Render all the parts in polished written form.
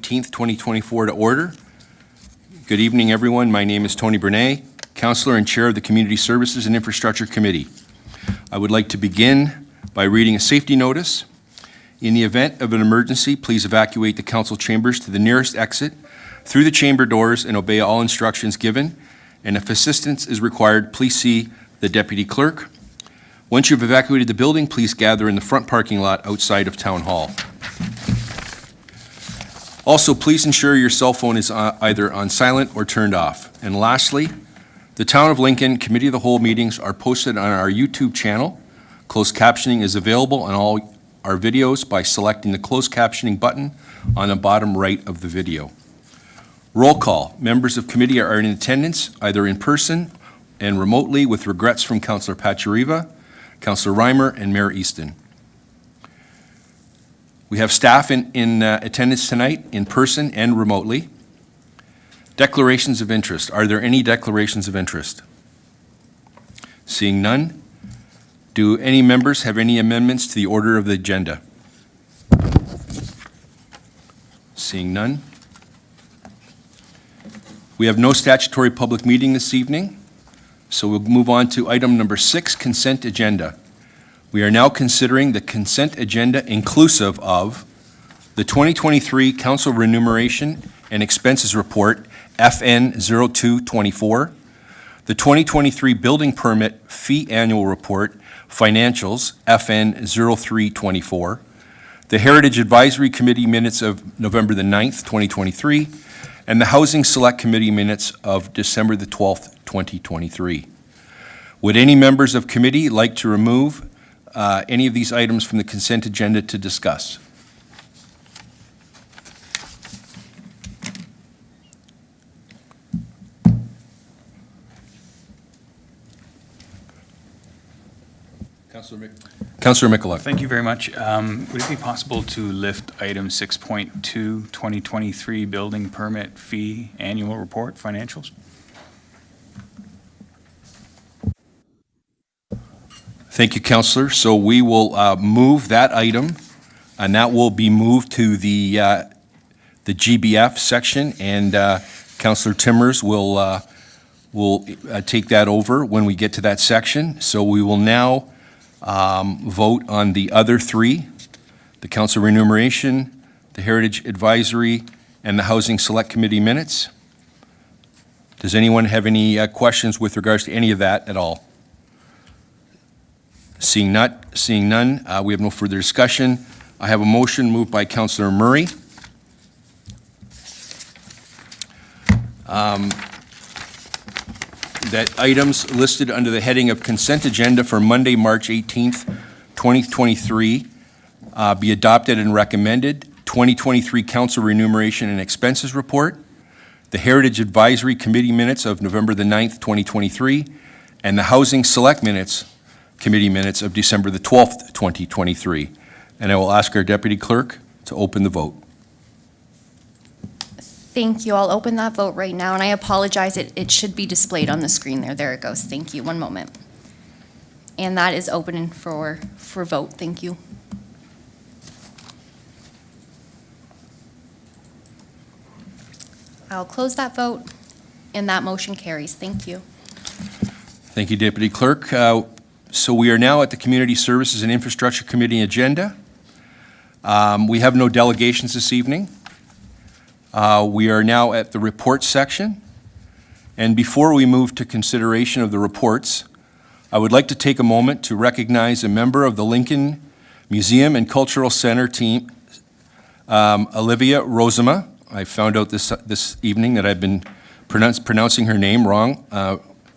18th, 2024 to order. Good evening, everyone. My name is Tony Bernay, Councillor and Chair of the Community Services and Infrastructure Committee. I would like to begin by reading a safety notice. In the event of an emergency, please evacuate the council chambers to the nearest exit through the chamber doors and obey all instructions given. And if assistance is required, please see the Deputy Clerk. Once you've evacuated the building, please gather in the front parking lot outside of Town Hall. Also, please ensure your cell phone is either on silent or turned off. And lastly, the Town of Lincoln Committee of the Whole meetings are posted on our YouTube channel. Closed captioning is available on all our videos by selecting the closed captioning button on the bottom right of the video. Roll call. Members of committee are in attendance, either in person and remotely, with regrets from Councillor Pachariva, Councillor Reimer, and Mayor Easton. We have staff in attendance tonight, in person and remotely. Declarations of interest. Are there any declarations of interest? Seeing none. Do any members have any amendments to the order of the agenda? Seeing none. We have no statutory public meeting this evening, so we'll move on to item number 6, consent agenda. We are now considering the consent agenda inclusive of the 2023 Council Remuneration and Expenses Report, FN 0224, the 2023 Building Permit Fee Annual Report, Financials, FN 0324, the Heritage Advisory Committee minutes of November the 9th, 2023, and the Housing Select Committee minutes of December the 12th, 2023. Would any members of committee like to remove any of these items from the consent agenda to discuss? Councillor Mikola. Thank you very much. Would it be possible to lift item 6.2, 2023 Building Permit Fee Annual Report, Financials? Thank you, Councillor. So we will move that item, and that will be moved to the GBF section, and Councillor Timmers will take that over when we get to that section. So we will now vote on the other three, the Council Remuneration, the Heritage Advisory, and the Housing Select Committee minutes. Does anyone have any questions with regards to any of that at all? Seeing none, we have no further discussion. I have a motion moved by Councillor Murray. That items listed under the heading of consent agenda for Monday, March 18th, 2023 be adopted and recommended. 2023 Council Remuneration and Expenses Report, the Heritage Advisory Committee minutes of November the 9th, 2023, and the Housing Select Committee minutes of December the 12th, 2023. And I will ask our Deputy Clerk to open the vote. Thank you. I'll open that vote right now, and I apologize. It should be displayed on the screen there. There it goes. Thank you. One moment. And that is open for vote. Thank you. I'll close that vote, and that motion carries. Thank you. Thank you, Deputy Clerk. So we are now at the Community Services and Infrastructure Committee agenda. We have no delegations this evening. We are now at the reports section. And before we move to consideration of the reports, I would like to take a moment to recognize a member of the Lincoln Museum and Cultural Center team, Olivia Rosema. I found out this evening that I've been pronouncing her name wrong,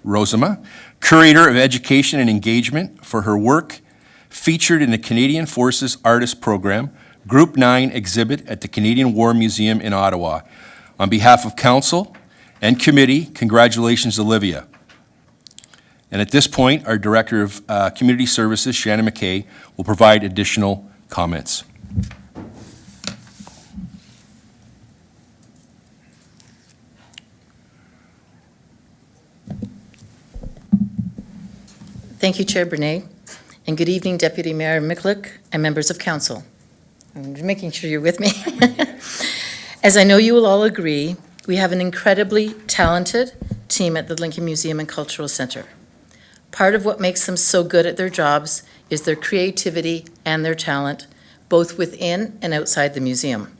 Rosema, Curator of Education and Engagement, for her work featured in the Canadian Forces Artist Program, Group 9 exhibit at the Canadian War Museum in Ottawa. On behalf of Council and Committee, congratulations, Olivia. And at this point, our Director of Community Services, Shannon McKay, will provide additional comments. Thank you, Chair Bernay, and good evening, Deputy Mayor Mikulik and members of Council. I'm making sure you're with me. As I know you will all agree, we have an incredibly talented team at the Lincoln Museum and Cultural Center. Part of what makes them so good at their jobs is their creativity and their talent, both within and outside the museum.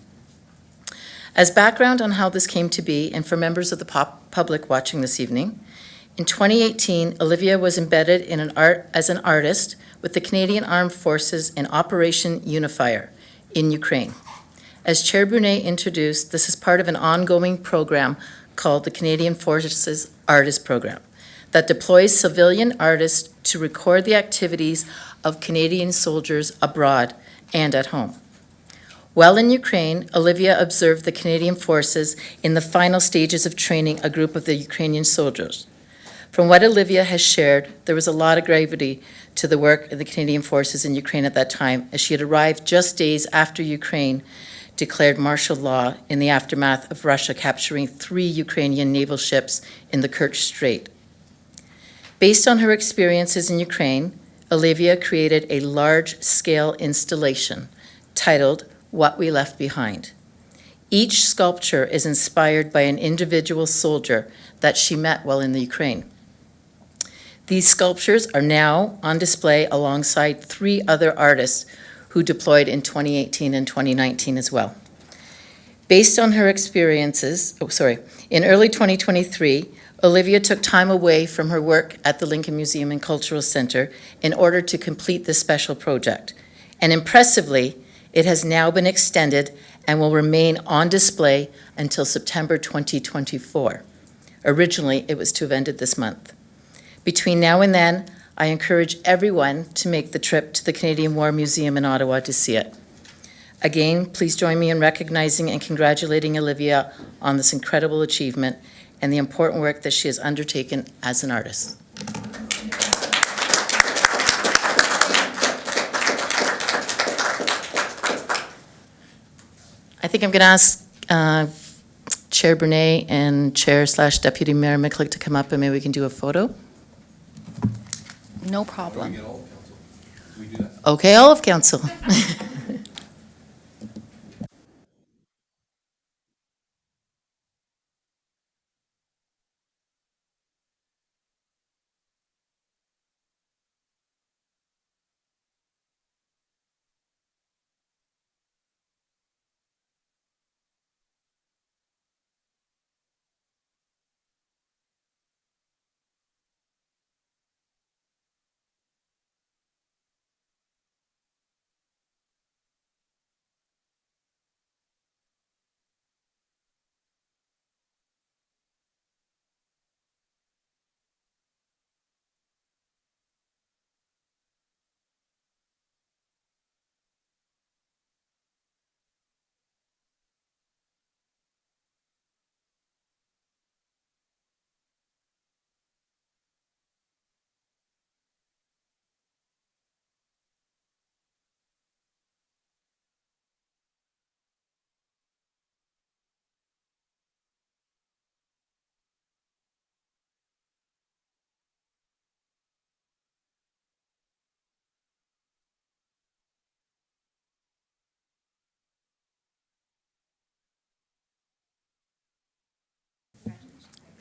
As background on how this came to be, and for members of the public watching this evening, in 2018, Olivia was embedded as an artist with the Canadian Armed Forces in Operation Unifier in Ukraine. As Chair Brunet introduced, this is part of an ongoing program called the Canadian Forces Artist Program that deploys civilian artists to record the activities of Canadian soldiers abroad and at home. While in Ukraine, Olivia observed the Canadian Forces in the final stages of training a group of the Ukrainian soldiers. From what Olivia has shared, there was a lot of gravity to the work of the Canadian Forces in Ukraine at that time, as she had arrived just days after Ukraine declared martial law in the aftermath of Russia capturing 3 Ukrainian naval ships in the Kerch Strait. Based on her experiences in Ukraine, Olivia created a large-scale installation titled What We Left Behind. Each sculpture is inspired by an individual soldier that she met while in the Ukraine. These sculptures are now on display alongside 3 other artists who deployed in 2018 and 2019 as well. Based on her experiences, in early 2023, Olivia took time away from her work at the Lincoln Museum and Cultural Center in order to complete this special project. And impressively, it has now been extended and will remain on display until September 2024. Originally, it was to have ended this month. Between now and then, I encourage everyone to make the trip to the Canadian War Museum in Ottawa to see it. Again, please join me in recognizing and congratulating Olivia on this incredible achievement and the important work that she has undertaken as an artist. I think I'm going to ask Chair Brunet and Chair/Deputy Mayor Miklik to come up and maybe we can do a photo. No problem. Okay, all of council.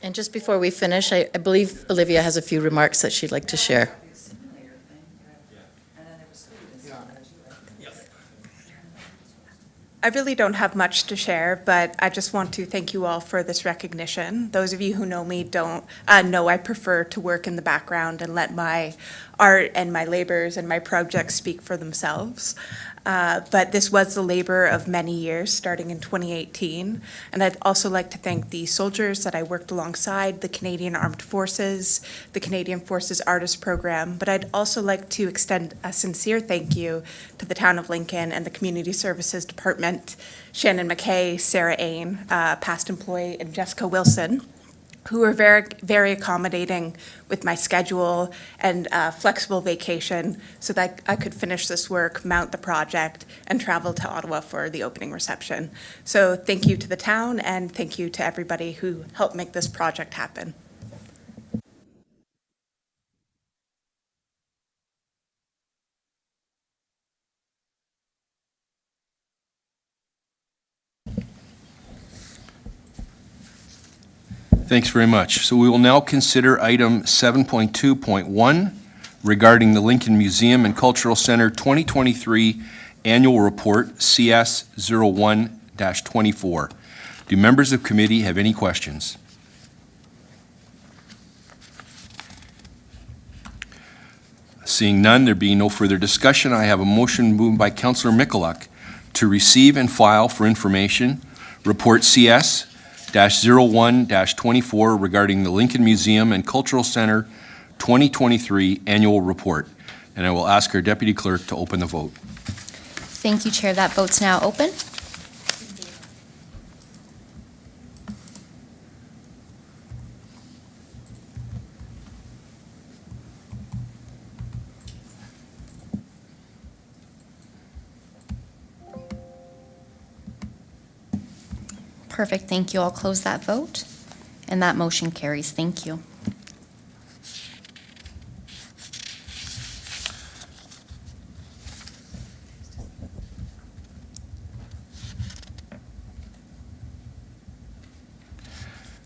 And just before we finish, I believe Olivia has a few remarks that she'd like to share. I really don't have much to share, but I just want to thank you all for this recognition. Those of you who know me don't know I prefer to work in the background and let my art and my labors and my projects speak for themselves. But this was the labor of many years, starting in 2018. And I'd also like to thank the soldiers that I worked alongside, the Canadian Armed Forces, the Canadian Forces Artist Program. But I'd also like to extend a sincere thank you to the Town of Lincoln and the Community Services Department, Shannon McKay, Sarah Ain, past employee, and Jessica Wilson, who were very, very accommodating with my schedule and flexible vacation so that I could finish this work, mount the project, and travel to Ottawa for the opening reception. So thank you to the town and thank you to everybody who helped make this project happen. Thanks very much. So we will now consider item 7.2.1 regarding the Lincoln Museum and Cultural Center 2023 Annual Report, CS 01-24. Do members of committee have any questions? Seeing none, there being no further discussion, I have a motion moved by Councillor Michalak to receive and file for information Report CS-01-24 regarding the Lincoln Museum and Cultural Center 2023 Annual Report. And I will ask our Deputy Clerk to open the vote. Thank you, Chair. That vote's now open. Perfect, thank you. I'll close that vote, and that motion carries. Thank you.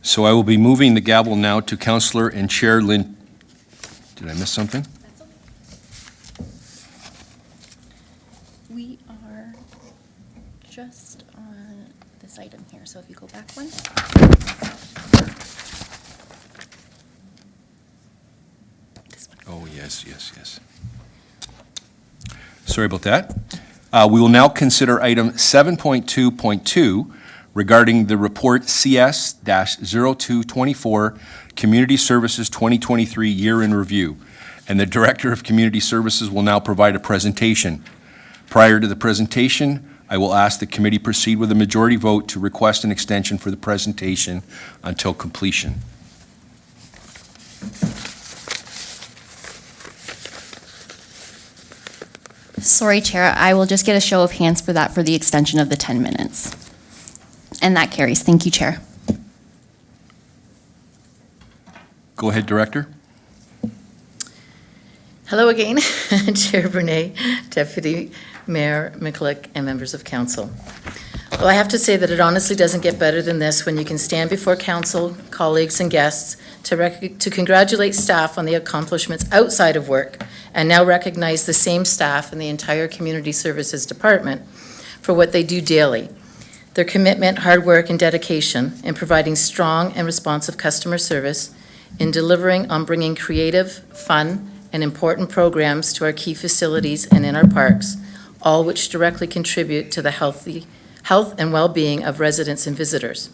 So I will be moving the gavel now to Councillor and Chair Lynn. Did I miss something? We are just on this item here, so if you go back one. This one. Oh, yes, yes, yes. Sorry about that. We will now consider item 7.2.2 regarding the report CS-0224 Community Services 2023 Year in Review. And the Director of Community Services will now provide a presentation. Prior to the presentation, I will ask the committee proceed with a majority vote to request an extension for the presentation until completion. Sorry, Chair, I will just get a show of hands for that for the extension of the 10 minutes. And that carries. Thank you, Chair. Go ahead, Director. Hello again, Chair Brunei, Deputy Mayor Michalak, and members of council. Well, I have to say that it honestly doesn't get better than this when you can stand before council, colleagues, and guests to congratulate staff on the accomplishments outside of work, and now recognize the same staff in the entire Community Services Department for what they do daily. Their commitment, hard work, and dedication in providing strong and responsive customer service, in delivering on bringing creative, fun, and important programs to our key facilities and in our parks, all which directly contribute to the health and well-being of residents and visitors.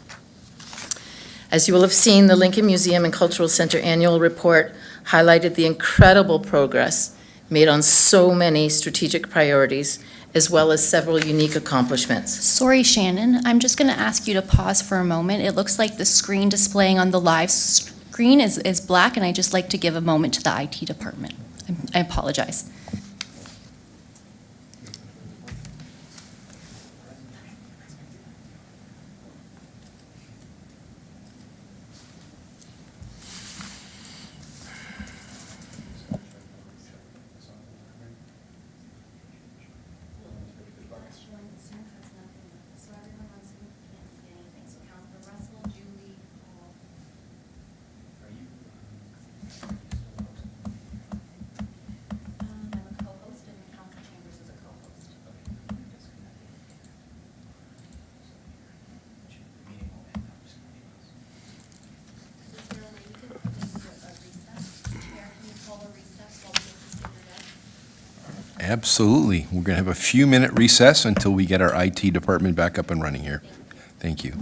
As you will have seen, the Lincoln Museum and Cultural Center Annual Report highlighted the incredible progress made on so many strategic priorities, as well as several unique accomplishments. Sorry, Shannon, I'm just going to ask you to pause for a moment. It looks like the screen displaying on the live screen is black, and I'd just like to give a moment to the IT department. I apologize. Absolutely. We're going to have a few-minute recess until we get our IT department back up and running here. Thank you.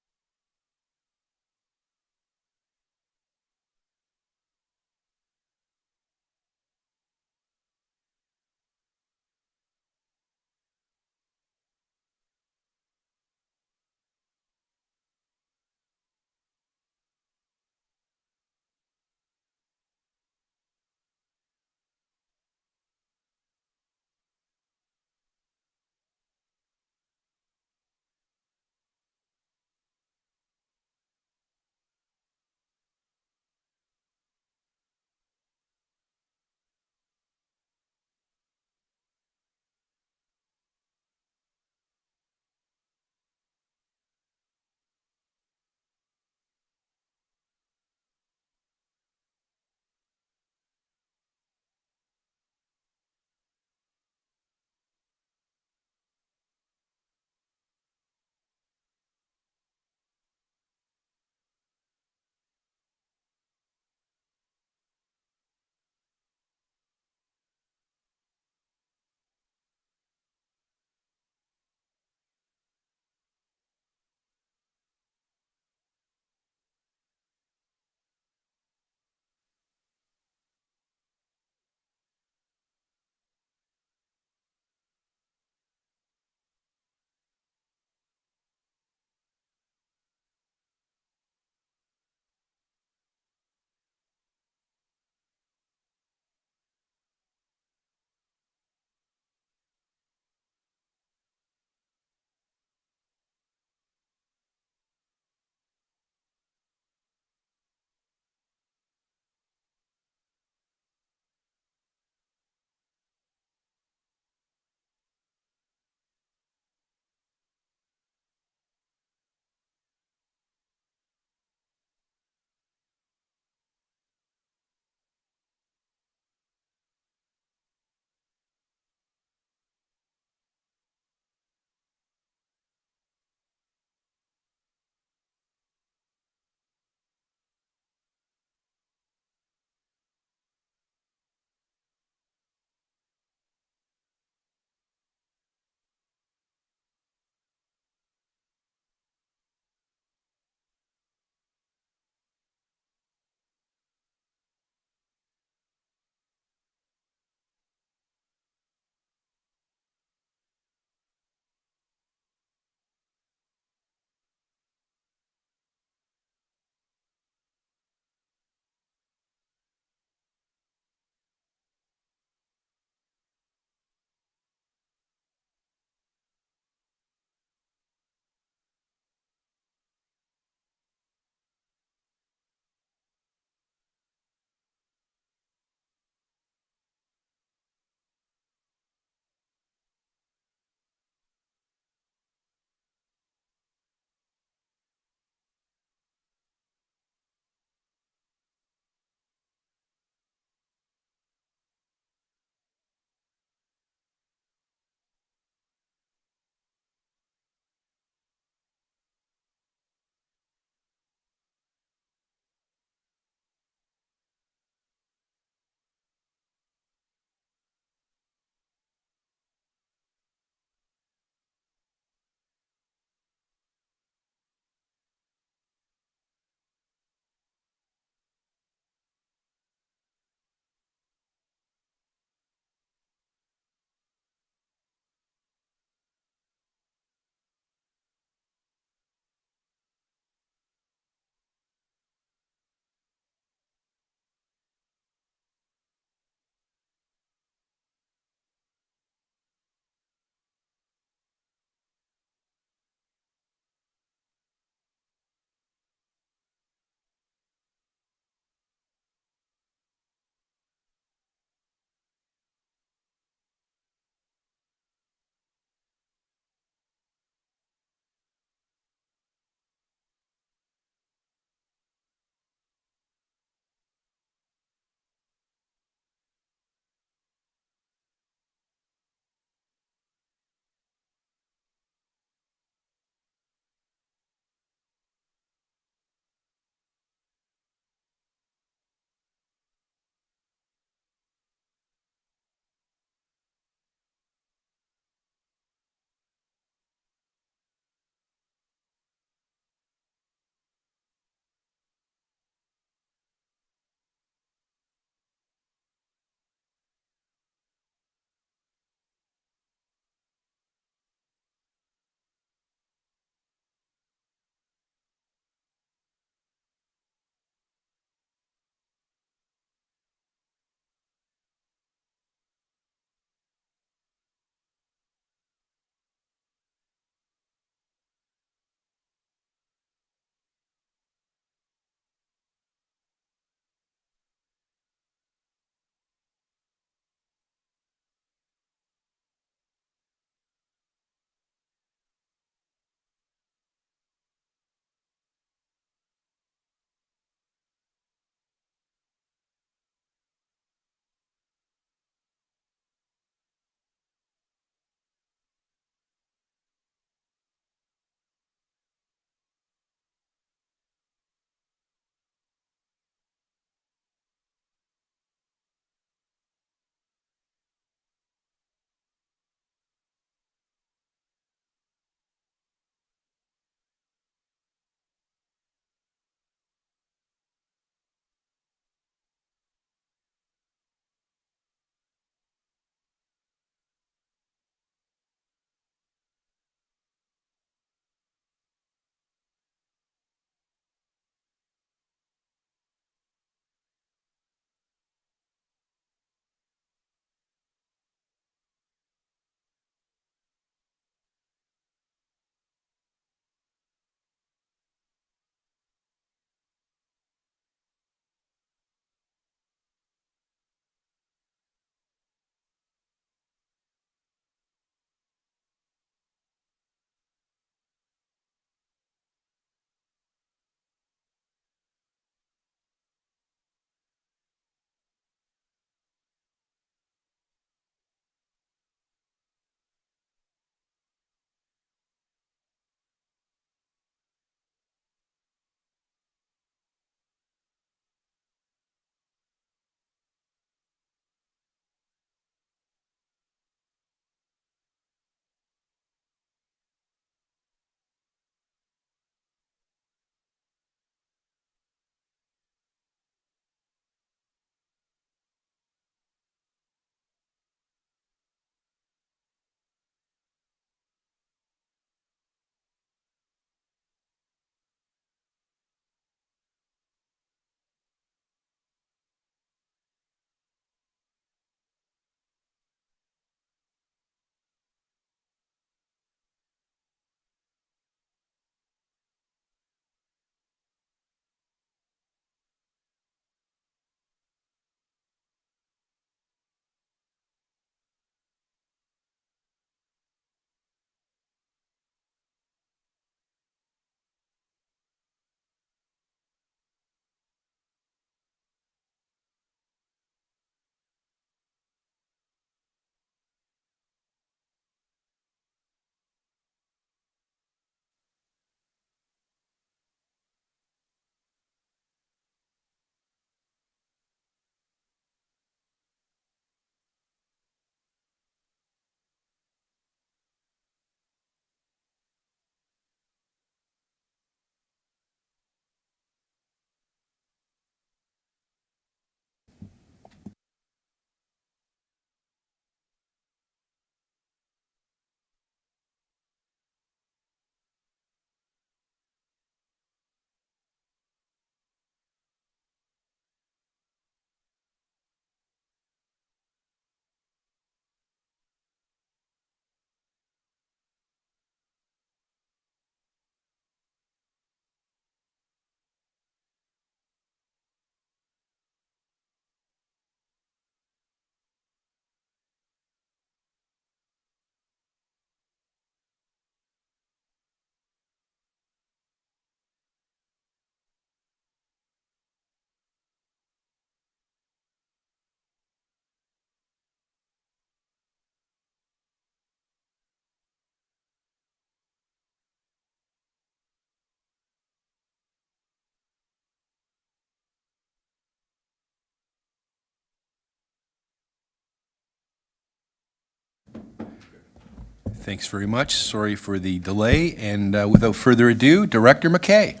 Thanks very much. Sorry for the delay. And without further ado, Director McKay.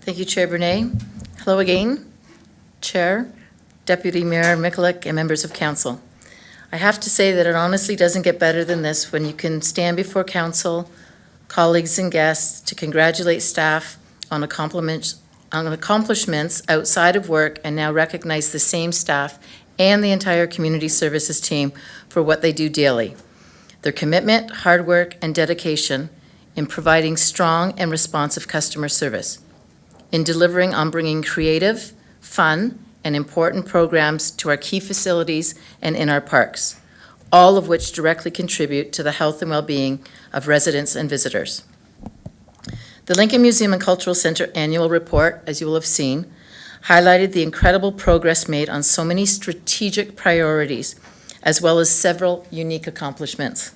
Thank you, Chair Brunei. Hello again, Chair, Deputy Mayor Mikulik, and members of council. I have to say that it honestly doesn't get better than this when you can stand before council, colleagues and guests to congratulate staff on accomplishments outside of work and now recognize the same staff and the entire community services team for what they do daily. Their commitment, hard work, and dedication in providing strong and responsive customer service, in delivering on bringing creative, fun, and important programs to our key facilities and in our parks, all of which directly contribute to the health and well-being of residents and visitors. The Lincoln Museum and Cultural Center Annual Report, as you will have seen, highlighted the incredible progress made on so many strategic priorities, as well as several unique accomplishments.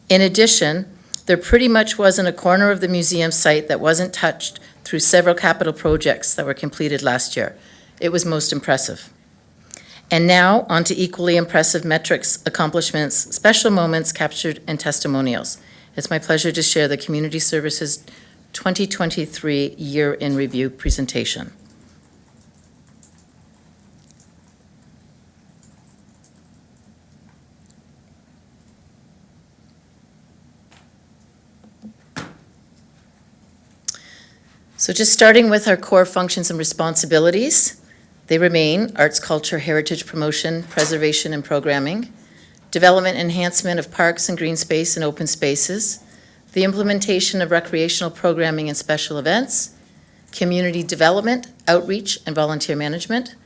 In addition, there pretty much wasn't a corner of the museum site that wasn't touched through several capital projects that were completed last year. It was most impressive. And now, on to equally impressive metrics, accomplishments, special moments captured, and testimonials. It's my pleasure to share the Community Services 2023 Year in Review presentation. So just starting with our core functions and responsibilities, they remain arts, culture, heritage promotion, preservation, and programming, development enhancement of parks and green space and open spaces, the implementation of recreational programming and special events, community development, outreach, and volunteer management,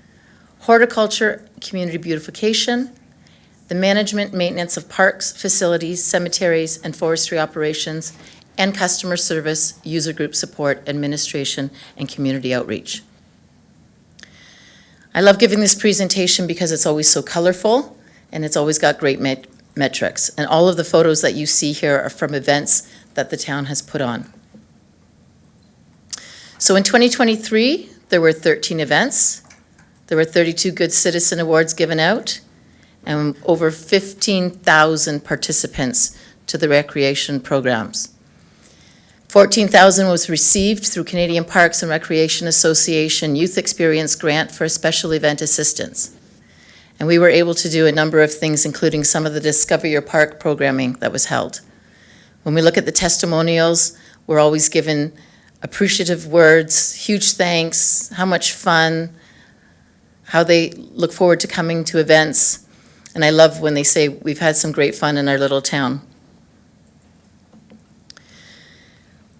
horticulture, community beautification, the management, maintenance of parks, facilities, cemeteries, and forestry operations, and customer service, user group support, administration, and community outreach. I love giving this presentation because it's always so colorful and it's always got great metrics. And all of the photos that you see here are from events that the town has put on. So in 2023, there were 13 events. There were 32 Good Citizen Awards given out and over 15,000 participants to the recreation programs. 14,000 was received through Canadian Parks and Recreation Association Youth Experience Grant for a special event assistance. And we were able to do a number of things, including some of the Discover Your Park programming that was held. When we look at the testimonials, we're always given appreciative words, huge thanks, how much fun, how they look forward to coming to events. And I love when they say, we've had some great fun in our little town.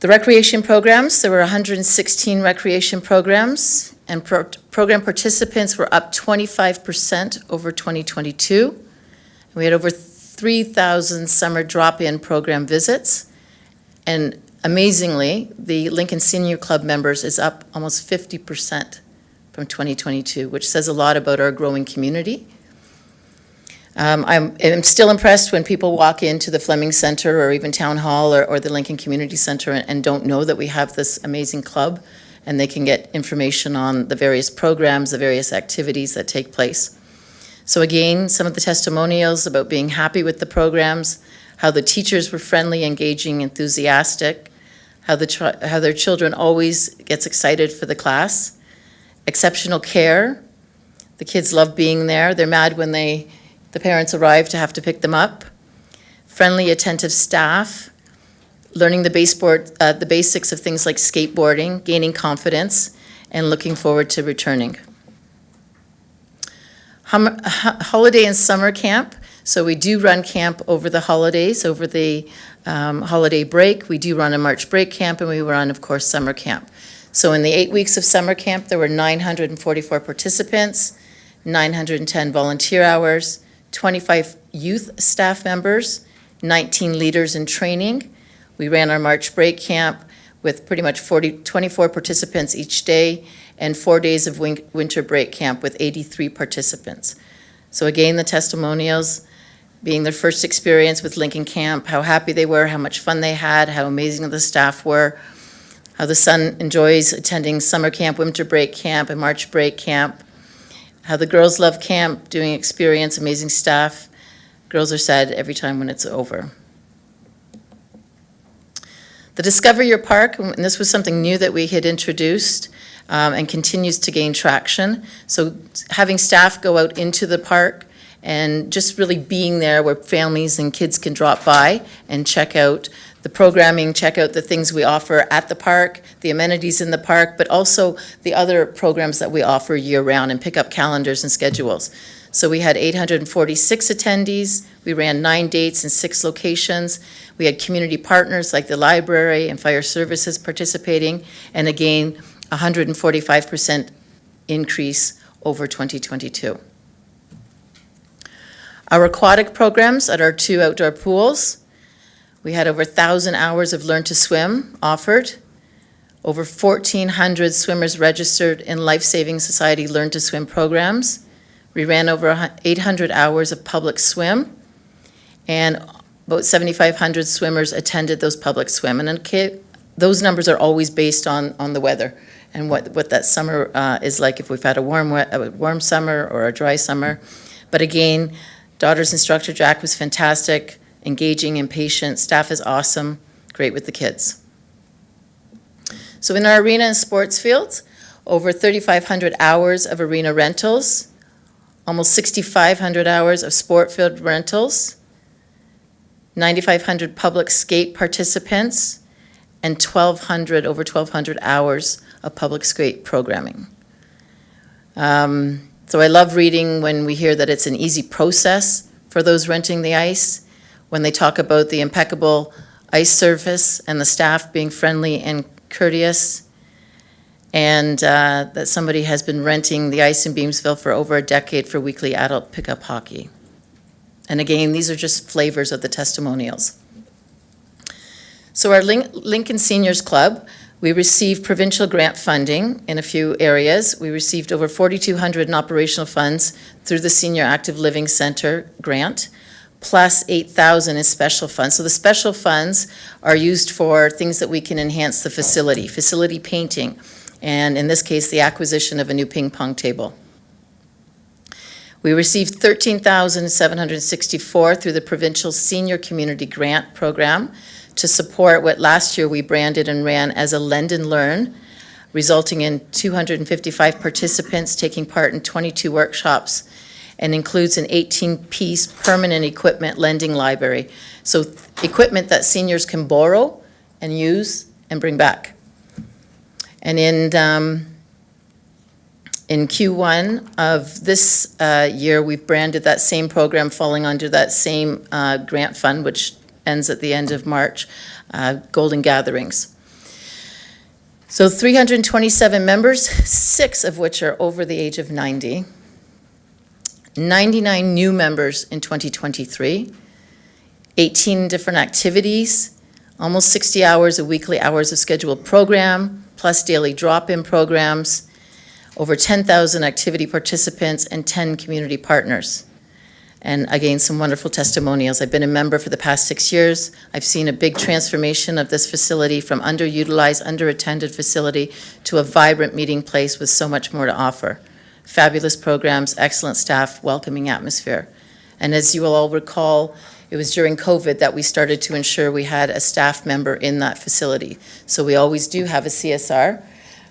The recreation programs, there were 116 recreation programs, and program participants were up 25% over 2022. We had over 3,000 summer drop-in program visits, and amazingly, the Lincoln Senior Club members is up almost 50% from 2022, which says a lot about our growing community. I'm still impressed when people walk into the Fleming Center or even Town Hall or the Lincoln Community Center and don't know that we have this amazing club, and they can get information on the various programs, the various activities that take place. So again, some of the testimonials about being happy with the programs, how the teachers were friendly, engaging, enthusiastic, how their children always gets excited for the class, exceptional care. The kids love being there. They're mad when the parents arrive to have to pick them up. Friendly, attentive staff, learning the basics of things like skateboarding, gaining confidence, and looking forward to returning. Holiday and summer camp. So we do run camp over the holidays, over the holiday break. We do run a March break camp, and we run, of course, summer camp. So in the 8 weeks of summer camp, there were 944 participants, 910 volunteer hours, 25 youth staff members, 19 leaders in training. We ran our March break camp with pretty much 24 participants each day, and 4 days of winter break camp with 83 participants. So again, the testimonials, being their first experience with Lincoln Camp, how happy they were, how much fun they had, how amazing the staff were, how the son enjoys attending summer camp, winter break camp, and March break camp, how the girls love camp, doing experience, amazing staff, Girls are sad every time when it's over. The Discover Your Park, and this was something new that we had introduced and continues to gain traction. So having staff go out into the park and just really being there where families and kids can drop by and check out the programming, check out the things we offer at the park, the amenities in the park, but also the other programs that we offer year-round, and pick up calendars and schedules. So we had 846 attendees. We ran 9 dates in 6 locations. We had community partners like the library and fire services participating, and again, 145% increase over 2022. Our aquatic programs at our 2 outdoor pools, we had over 1,000 hours of Learn to Swim offered, over 1,400 swimmers registered in Life Saving Society Learn to Swim programs. We ran over 800 hours of public swim, and about 7,500 swimmers attended those public swim. And those numbers are always based on the weather and what that summer is like, if we've had a warm summer or a dry summer. But again, daughter's instructor, Jack, was fantastic, engaging and patient. Staff is awesome, great with the kids. So in our arena and sports fields, over 3,500 hours of arena rentals, almost 6,500 hours of sport field rentals, 9,500 public skate participants, and over 1,200 hours of public skate programming. So I love reading when we hear that it's an easy process for those renting the ice, when they talk about the impeccable ice surface and the staff being friendly and courteous, and that somebody has been renting the ice in Beamsville for over a decade for weekly adult pickup hockey. And again, these are just flavors of the testimonials. So our Lincoln Seniors Club, we received provincial grant funding in a few areas. We received over 4,200 in operational funds through the Senior Active Living Center grant, plus 8,000 in special funds. So the special funds are used for things that we can enhance the facility painting, and in this case, the acquisition of a new ping pong table. We received 13,764 through the Provincial Senior Community Grant Program to support what last year we branded and ran as a Lend and Learn, resulting in 255 participants taking part in 22 workshops, and includes an 18-piece permanent equipment lending library. So equipment that seniors can borrow and use and bring back. And in Q1 of this year, we've branded that same program falling under that same grant fund, which ends at the end of March, Golden Gatherings. So 327 members, 6 of which are over the age of 90. 99 new members in 2023, 18 different activities, almost 60 hours of weekly hours of scheduled program, plus daily drop-in programs, over 10,000 activity participants, and 10 community partners. And again, some wonderful testimonials. I've been a member for the past 6 years. I've seen a big transformation of this facility from underutilized, underattended facility to a vibrant meeting place with so much more to offer. Fabulous programs, excellent staff, welcoming atmosphere. And as you will all recall, it was during COVID that we started to ensure we had a staff member in that facility. So we always do have a CSR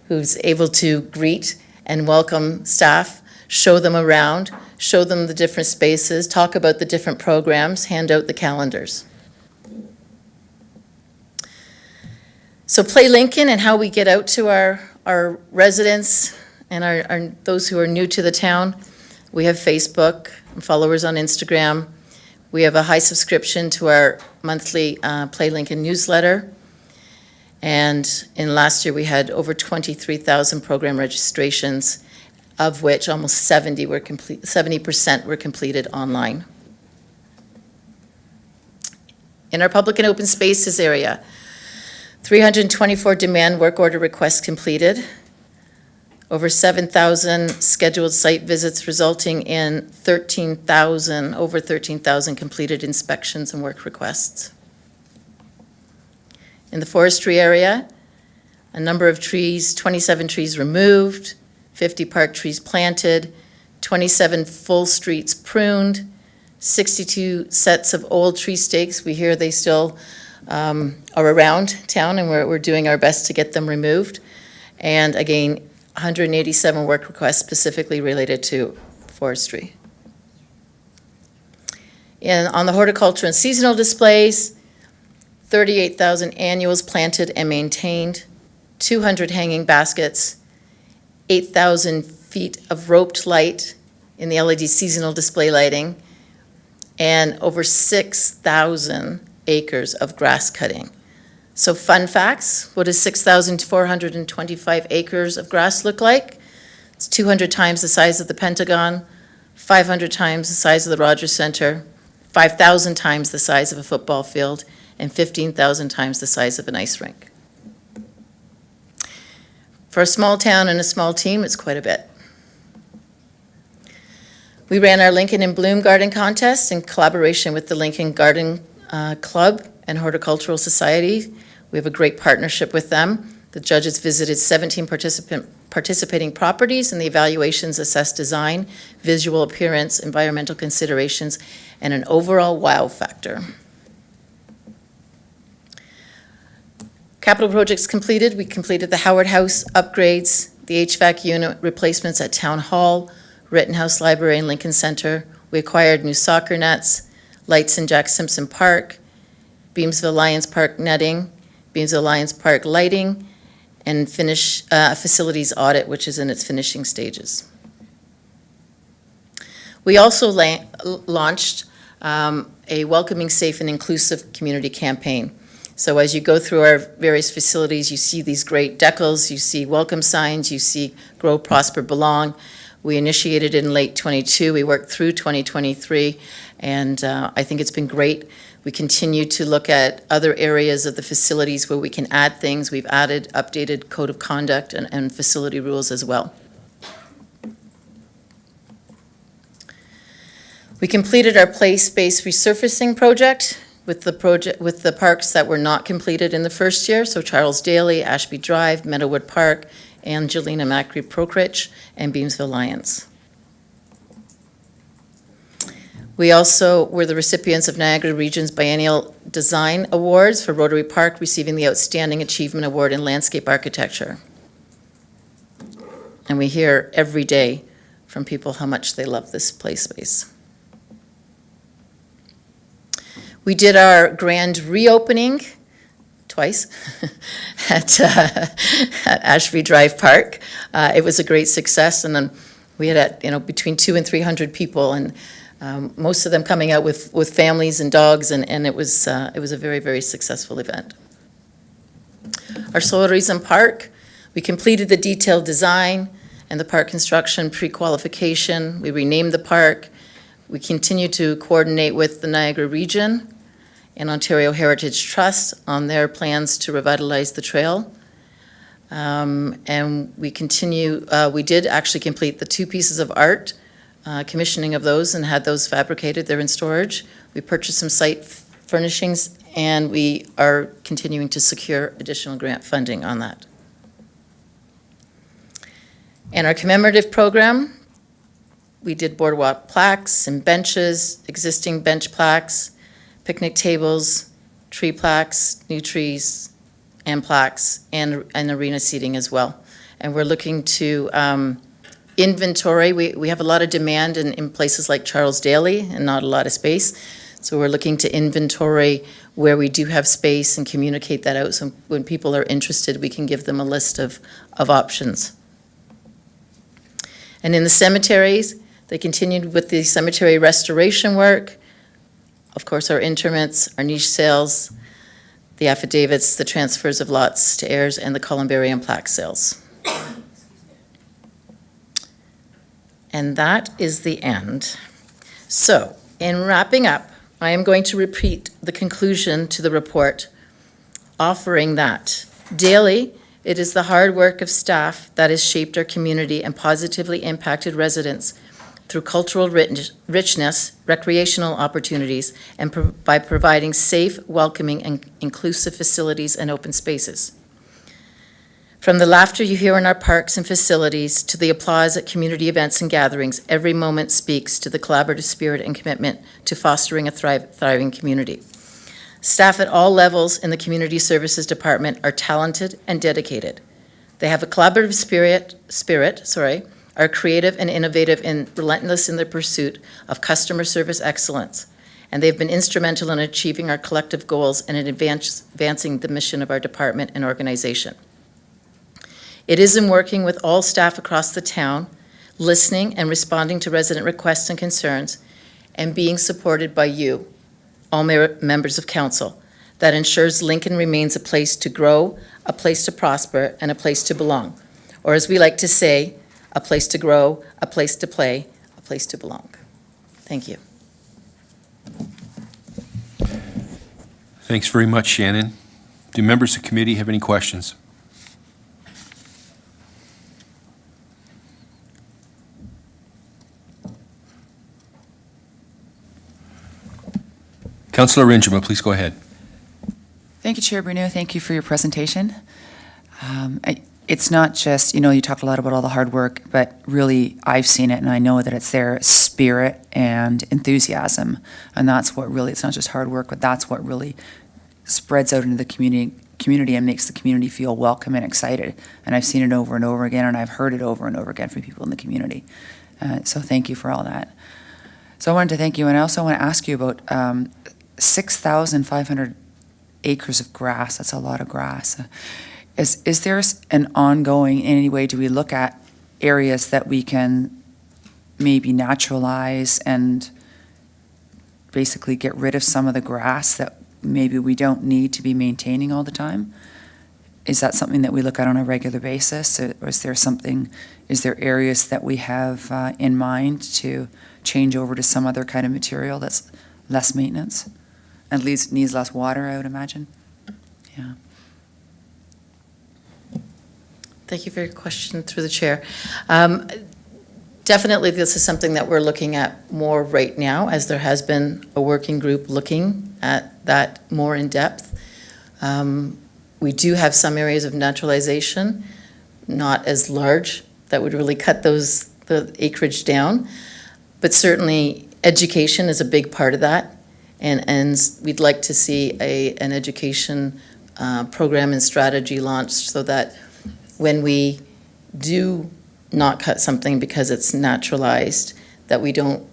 who's able to greet and welcome staff, show them around, show them the different spaces, talk about the different programs, hand out the calendars. So Play Lincoln and how we get out to our residents and those who are new to the town. We have Facebook and followers on Instagram. We have a high subscription to our monthly Play Lincoln newsletter. And in last year, we had over 23,000 program registrations, of which almost 70% were completed online. In our public and open spaces area, 324 demand work order requests completed, over 7,000 scheduled site visits resulting in over 13,000 completed inspections and work requests. In the forestry area, a number of trees, 27 trees removed, 50 park trees planted, 27 full streets pruned, 62 sets of old tree stakes. We hear they still are around town, and we're doing our best to get them removed. And again, 187 work requests specifically related to forestry. And on the horticulture and seasonal displays, 38,000 annuals planted and maintained, 200 hanging baskets, 8,000 feet of roped light in the LED seasonal display lighting, and over 6,000 acres of grass cutting. So fun facts, what does 6,425 acres of grass look like? It's 200 times the size of the Pentagon, 500 times the size of the Rogers Center, 5,000 times the size of a football field, and 15,000 times the size of an ice rink. For a small town and a small team, it's quite a bit. We ran our Lincoln in Bloom Garden Contest in collaboration with the Lincoln Garden Club and Horticultural Society. We have a great partnership with them. The judges visited 17 participating properties, and the evaluations assessed design, visual appearance, environmental considerations, and an overall wow factor. Capital projects completed. We completed the Howard House upgrades, the HVAC unit replacements at Town Hall, Rittenhouse Library and Lincoln Center. We acquired new soccer nets, lights in Jack Simpson Park, Beamsville Lions Park netting, Beamsville Lions Park lighting, and finish facilities audit, which is in its finishing stages. We also launched a welcoming, safe, and inclusive community campaign. So as you go through our various facilities, you see these great decals, you see welcome signs, you see Grow, Prosper, Belong. We initiated in late '22. We worked through 2023, and I think it's been great. We continue to look at other areas of the facilities where we can add things. We've added updated code of conduct and facility rules as well. We completed our play space resurfacing project with the parks that were not completed in the first year, so Charles Daly, Ashby Drive, Meadowood Park, Angelina Macri Prokritch, and Beamsville Lions. We also were the recipients of Niagara Region's Biennial Design Awards for Rotary Park, receiving the Outstanding Achievement Award in Landscape Architecture. And we hear every day from people how much they love this play space. We did our grand reopening twice at Ashby Drive Park. It was a great success, and then we had between 200 and 300 people, and most of them coming out with families and dogs, and it was a very, very successful event. Our Solarism Park, we completed the detailed design and the park construction pre-qualification. We renamed the park. We continue to coordinate with the Niagara Region and Ontario Heritage Trust on their plans to revitalize the trail. And we continue, we did actually complete the 2 pieces of art, commissioning of those, and had those fabricated. They're in storage. We purchased some site furnishings, and we are continuing to secure additional grant funding on that. And our commemorative program, we did boardwalk plaques and benches, existing bench plaques, picnic tables, tree plaques, new trees, and plaques, and arena seating as well. And we're looking to inventory. We have a lot of demand in places like Charles Daly and not a lot of space. So we're looking to inventory where we do have space and communicate that out. So when people are interested, we can give them a list of options. And in the cemeteries, they continued with the cemetery restoration work. Of course, our interments, our niche sales, the affidavits, the transfers of lots to heirs, and the columbarium plaque sales. And that is the end. So, in wrapping up, I am going to repeat the conclusion to the report, offering that daily, it is the hard work of staff that has shaped our community and positively impacted residents through cultural richness, recreational opportunities, and by providing safe, welcoming, and inclusive facilities and open spaces. From the laughter you hear in our parks and facilities to the applause at community events and gatherings, every moment speaks to the collaborative spirit and commitment to fostering a thriving community. Staff at all levels in the Community Services Department are talented and dedicated. They have a collaborative spirit, are creative and innovative and relentless in their pursuit of customer service excellence, and they've been instrumental in achieving our collective goals and in advancing the mission of our department and organization. It is in working with all staff across the town, listening and responding to resident requests and concerns, and being supported by you, all members of council, that ensures Lincoln remains a place to grow, a place to prosper, and a place to belong. Or as we like to say, a place to grow, a place to play, a place to belong. Thank you. Thanks very much, Shannon. Do members of the committee have any questions? Councillor Rinjima, please go ahead. Thank you, Chair Bruno. Thank you for your presentation. It's not just, you talked a lot about all the hard work, but really I've seen it and I know that it's their spirit and enthusiasm. And that's what really, it's not just hard work, but that's what really spreads out into the community and makes the community feel welcome and excited. And I've seen it over and over again, and I've heard it over and over again from people in the community. So thank you for all that. So I wanted to thank you, and I also want to ask you about 6,500 acres of grass. That's a lot of grass. Is there an ongoing, in any way, do we look at areas that we can maybe naturalize and basically get rid of some of the grass that maybe we don't need to be maintaining all the time? Is that something that we look at on a regular basis? Or is there areas that we have in mind to change over to some other kind of material that's less maintenance and needs less water, I would imagine? Yeah. Thank you for your question through the chair. Definitely, this is something that we're looking at more right now, as there has been a working group looking at that more in depth. We do have some areas of naturalization, not as large, that would really cut the acreage down, but certainly education is a big part of that, and we'd like to see an education program and strategy launched so that when we do not cut something because it's naturalized, that we don't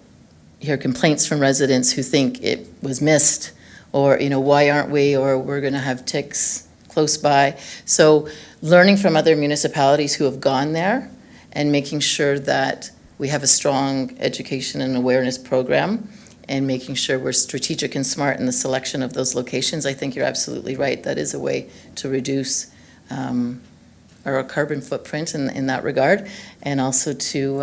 hear complaints from residents who think it was missed, or, why aren't we, or we're going to have ticks close by. So learning from other municipalities who have gone there and making sure that we have a strong education and awareness program and making sure we're strategic and smart in the selection of those locations. I think you're absolutely right. That is a way to reduce our carbon footprint in that regard, and also to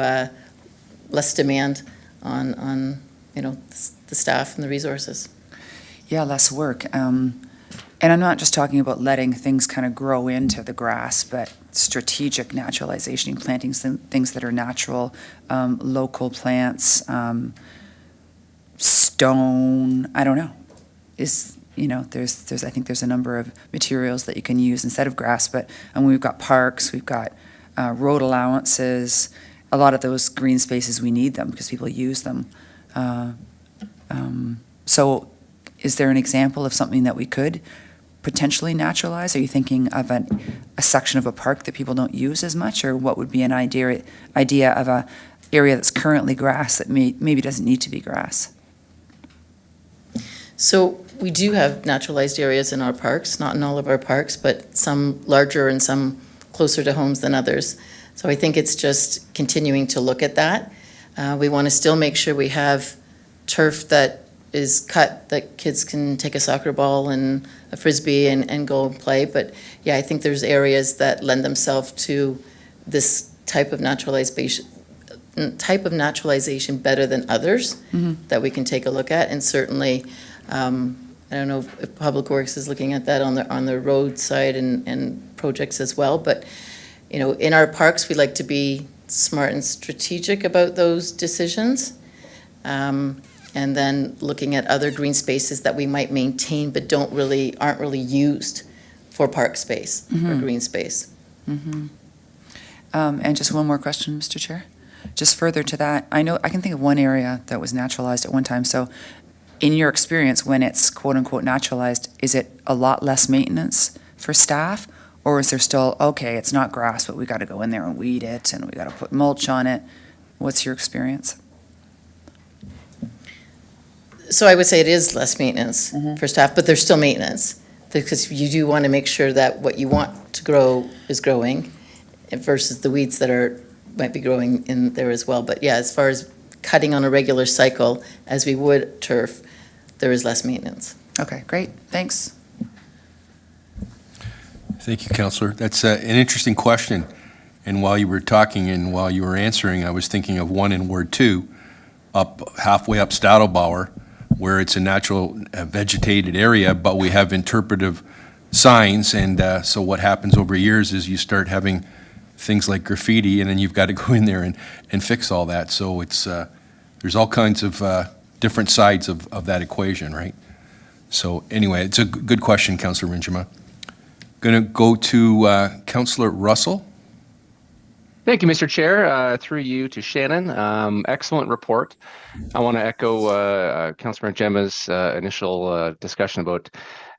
less demand on the staff and the resources. Yeah, less work. And I'm not just talking about letting things kind of grow into the grass, but strategic naturalization, planting some things that are natural, local plants, stone, I don't know. I think there's a number of materials that you can use instead of grass, and we've got parks, we've got road allowances, a lot of those green spaces, we need them because people use them. So is there an example of something that we could potentially naturalize? Are you thinking of a section of a park that people don't use as much, or what would be an idea of a area that's currently grass that maybe doesn't need to be grass? So we do have naturalized areas in our parks, not in all of our parks, but some larger and some closer to homes than others. So I think it's just continuing to look at that. We want to still make sure we have turf that is cut, that kids can take a soccer ball and a frisbee and go and play. But yeah, I think there's areas that lend themselves to this type of naturalization better than others that we can take a look at. And certainly, I don't know if Public Works is looking at that on the roadside and projects as well. But in our parks, we like to be smart and strategic about those decisions. And then looking at other green spaces that we might maintain but aren't really used for park space or green space. And just one more question, Mr. Chair. Just further to that, I know, I can think of one area that was naturalized at one time. So in your experience, when it's quote-unquote naturalized, is it a lot less maintenance for staff? Or is there still, okay, it's not grass, but we got to go in there and weed it, and we got to put mulch on it? What's your experience? So I would say it is less maintenance for staff, but there's still maintenance, because you do want to make sure that what you want to grow is growing versus the weeds that might be growing in there as well. But yeah, as far as cutting on a regular cycle, as we would turf, there is less maintenance. Okay, great, thanks. Thank you, Councillor. That's an interesting question. And while you were talking and while you were answering, I was thinking of one in Ward 2, halfway up Stadelbauer, where it's a natural vegetated area, but we have interpretive signs. And so what happens over years is you start having things like graffiti, and then you've got to go in there and fix all that. So it's there's all kinds of different sides of that equation, right? So anyway, it's a good question, Councillor Rinjima. Going to go to Councillor Russell. Thank you, Mr. Chair. Through you to Shannon. Excellent report. I want to echo Councillor Gemma's initial discussion about,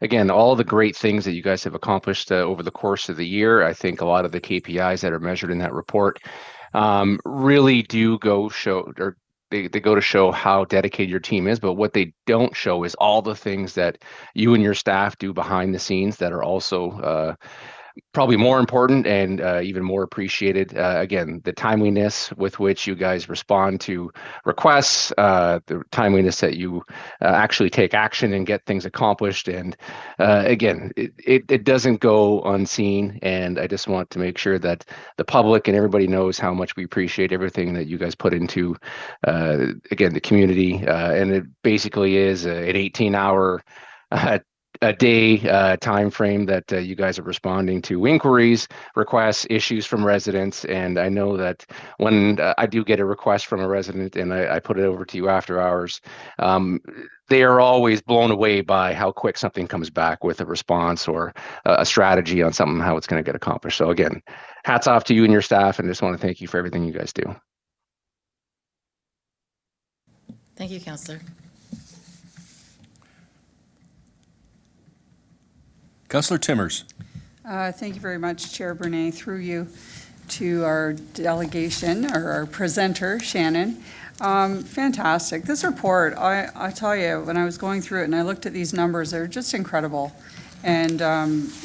again, all the great things that you guys have accomplished over the course of the year. I think a lot of the KPIs that are measured in that report really do go to show how dedicated your team is, but what they don't show is all the things that you and your staff do behind the scenes that are also probably more important and even more appreciated. Again, the timeliness with which you guys respond to requests, the timeliness that you actually take action and get things accomplished. And again, it doesn't go unseen. And I just want to make sure that the public and everybody knows how much we appreciate everything that you guys put into, again, the community. And it basically is an 18-hour a day time frame that you guys are responding to inquiries, requests, issues from residents. And I know that when I do get a request from a resident and I put it over to you after hours, they are always blown away by how quick something comes back with a response or a strategy on something, how it's going to get accomplished. So again, hats off to you and your staff, and just want to thank you for everything you guys do. Thank you, Councillor. Councillor Timmers. Thank you very much, Chair Bernay, through you to our delegation, or our presenter, Shannon. Fantastic. This report, I tell you, when I was going through it and I looked at these numbers, they're just incredible. And,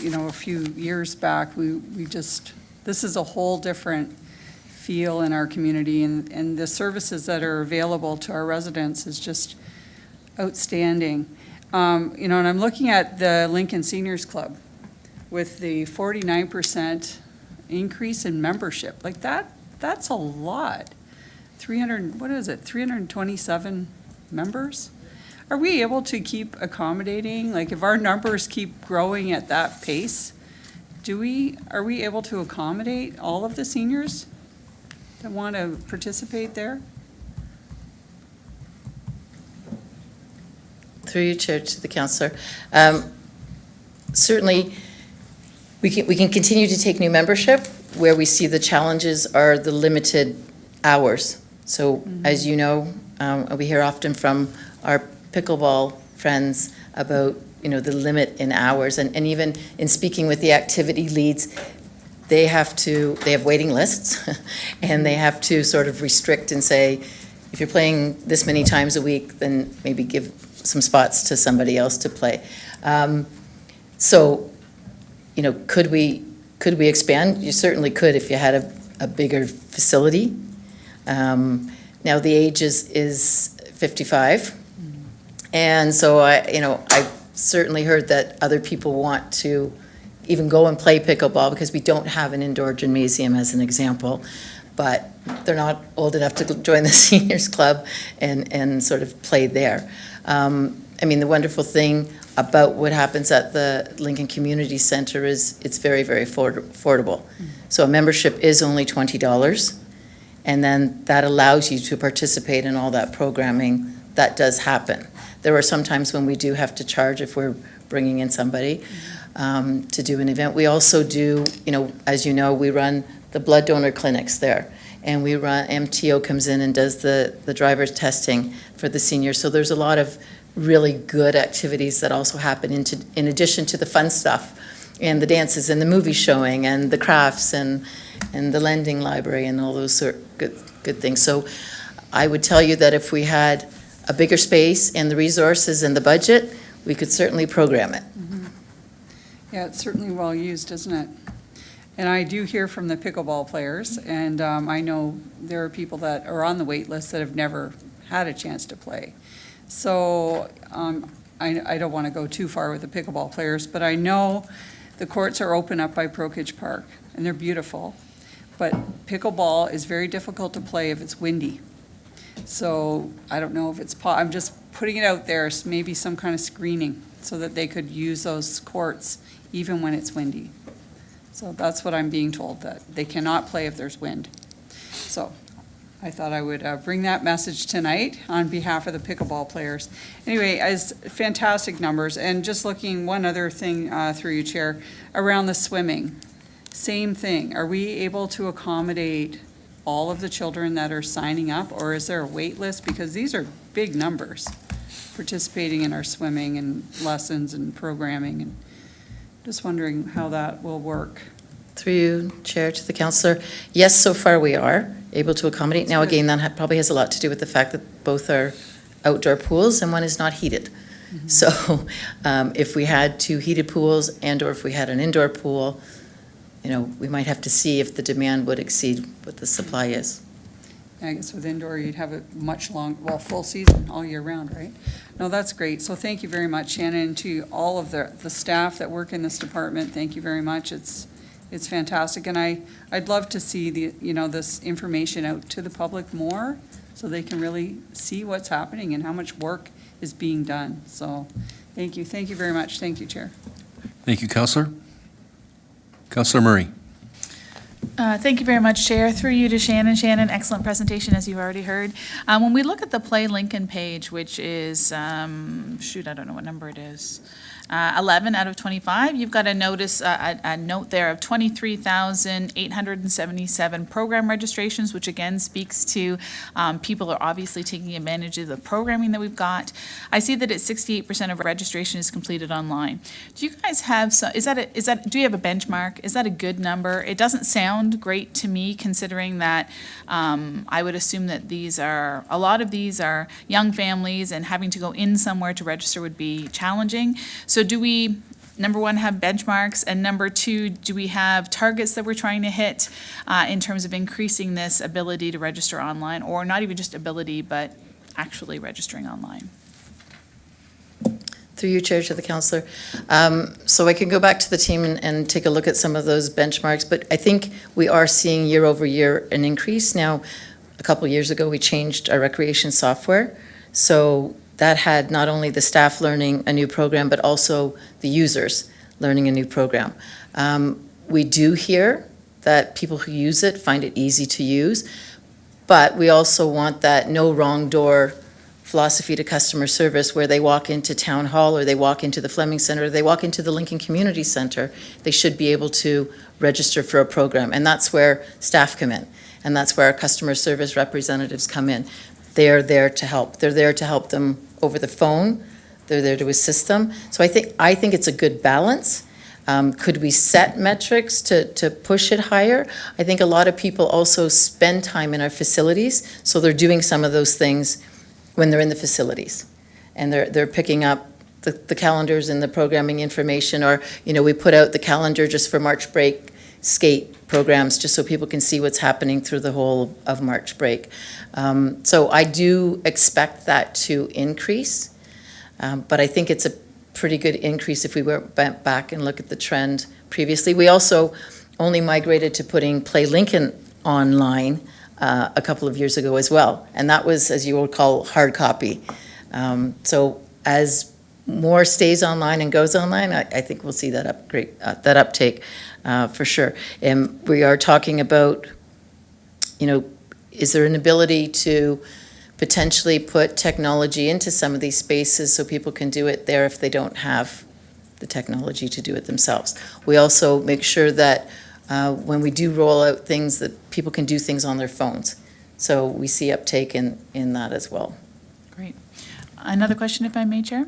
you know, a few years back, this is a whole different feel in our community, and the services that are available to our residents is just outstanding. You know, and I'm looking at the Lincoln Seniors Club with the 49% increase in membership. Like that's a lot. 327 members? Are we able to keep accommodating? Like if our numbers keep growing at that pace, are we able to accommodate all of the seniors that want to participate there? Through you, Chair, to the councillor. Certainly, we can continue to take new membership. Where we see the challenges are the limited hours. So, as you know, we hear often from our pickleball friends about, you know, the limit in hours, and even in speaking with the activity leads, they have waiting lists, and they have to sort of restrict and say, if you're playing this many times a week, then maybe give some spots to somebody else to play. So, you know, could we expand? You certainly could if you had a bigger facility. Now the age is 55, and so I've certainly heard that other people want to even go and play pickleball because we don't have an indoor gymnasium, as an example. But they're not old enough to join the seniors club and sort of play there. I mean, the wonderful thing about what happens at the Lincoln Community Center is it's very, very affordable. So a membership is only $20, and then that allows you to participate in all that programming that does happen. There are some times when we do have to charge if we're bringing in somebody. to do an event. We also do, as you know, we run the blood donor clinics there. And we run, MTO comes in and does the driver's testing for the seniors. So there's a lot of really good activities that also happen in addition to the fun stuff, and the dances and the movie showing and the crafts and the lending library and all those good things. So I would tell you that if we had a bigger space and the resources and the budget, we could certainly program it. Yeah, it's certainly well used, isn't it? And I do hear from the pickleball players, and I know there are people that are on the wait list that have never had a chance to play. So I don't want to go too far with the pickleball players, but I know the courts are open up by Prokage Park, and they're beautiful. But pickleball is very difficult to play if it's windy. So I don't know if it's, I'm just putting it out there, maybe some kind of screening so that they could use those courts even when it's windy. So that's what I'm being told, that they cannot play if there's wind. So I thought I would bring that message tonight on behalf of the pickleball players. Anyway, as fantastic numbers, and just looking, one other thing through you, Chair, around the swimming. Same thing. Are we able to accommodate all of the children that are signing up, or is there a wait list? Because these are big numbers participating in our swimming and lessons and programming, and just wondering how that will work. Through you, Chair, to the councillor, yes, so far we are able to accommodate. Now, again, that probably has a lot to do with the fact that both are outdoor pools and one is not heated. So if we had 2 heated pools and/or if we had an indoor pool, we might have to see if the demand would exceed what the supply is. I guess with indoor, you'd have a much longer, full season, all year round, right? No, that's great. So thank you very much, Shannon, and to all of the staff that work in this department. Thank you very much. It's fantastic, and I'd love to see this information out to the public more, so they can really see what's happening and how much work is being done. So, thank you very much. Thank you, Chair. Thank you, Councillor. Councillor Murray. Thank you very much, Chair. Through you to Shannon. Shannon, excellent presentation, as you've already heard. When we look at the Play Lincoln page, which is, I don't know what number it is, 11 out of 25, you've got a note there of 23,877 program registrations, which again speaks to people are obviously taking advantage of the programming that we've got. I see that it's 68% of registration is completed online. Do you guys have do you have a benchmark? Is that a good number? It doesn't sound great to me, considering that I would assume that a lot of these are young families, and having to go in somewhere to register would be challenging. So do we, number one, have benchmarks, and number two, do we have targets that we're trying to hit in terms of increasing this ability to register online, or not even just ability, but actually registering online? Through you, Chair, to the councillor. So I can go back to the team and take a look at some of those benchmarks, but I think we are seeing year over year an increase. Now, a couple of years ago, we changed our recreation software, so that had not only the staff learning a new program, but also the users learning a new program. We do hear that people who use it find it easy to use, but we also want that no wrong door philosophy to customer service, where they walk into Town Hall, or they walk into the Fleming Center, or they walk into the Lincoln Community Center, they should be able to register for a program. And that's where staff come in, and that's where our customer service representatives come in. They're there to help. They're there to help them over the phone. They're there to assist them. So I think it's a good balance. Could we set metrics to push it higher? I think a lot of people also spend time in our facilities, so they're doing some of those things when they're in the facilities. And they're picking up the calendars and the programming information, or, we put out the calendar just for March break skate programs, just so people can see what's happening through the whole of March break. So I do expect that to increase, but I think it's a pretty good increase if we went back and look at the trend previously. We also only migrated to putting Play Lincoln online a couple of years ago as well, and that was, as you will call, hard copy. So as more stays online and goes online, I think we'll see that uptake for sure. And we are talking about, is there an ability to potentially put technology into some of these spaces so people can do it there if they don't have the technology to do it themselves. We also make sure that when we do roll out things, that people can do things on their phones. So we see uptake in that as well. Great. Another question, if I may, Chair?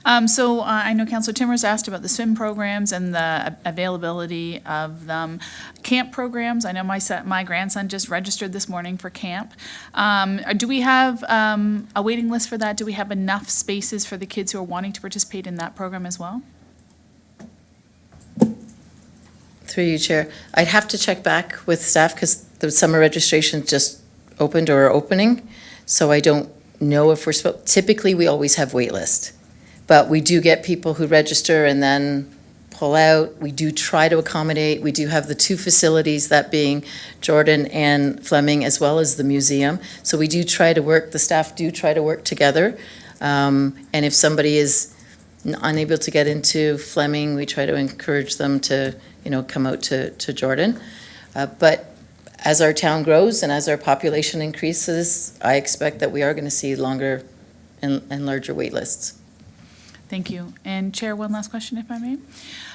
I know Councillor Timmers asked about the swim programs and the availability of them. Camp programs, I know my grandson just registered this morning for camp. Do we have a waiting list for that? Do we have enough spaces for the kids who are wanting to participate in that program as well? Through you, Chair. I'd have to check back with staff because the summer registration just opened or are opening, so I don't know if typically we always have wait list, but we do get people who register and then pull out. We do try to accommodate. We do have the two facilities, that being Jordan and Fleming, as well as the museum. So we do try to work, the staff do try to work together. And if somebody is unable to get into Fleming, we try to encourage them to, come out to Jordan. But as our town grows and as our population increases, I expect that we are going to see longer and larger wait lists. Thank you. And Chair, one last question, if I may.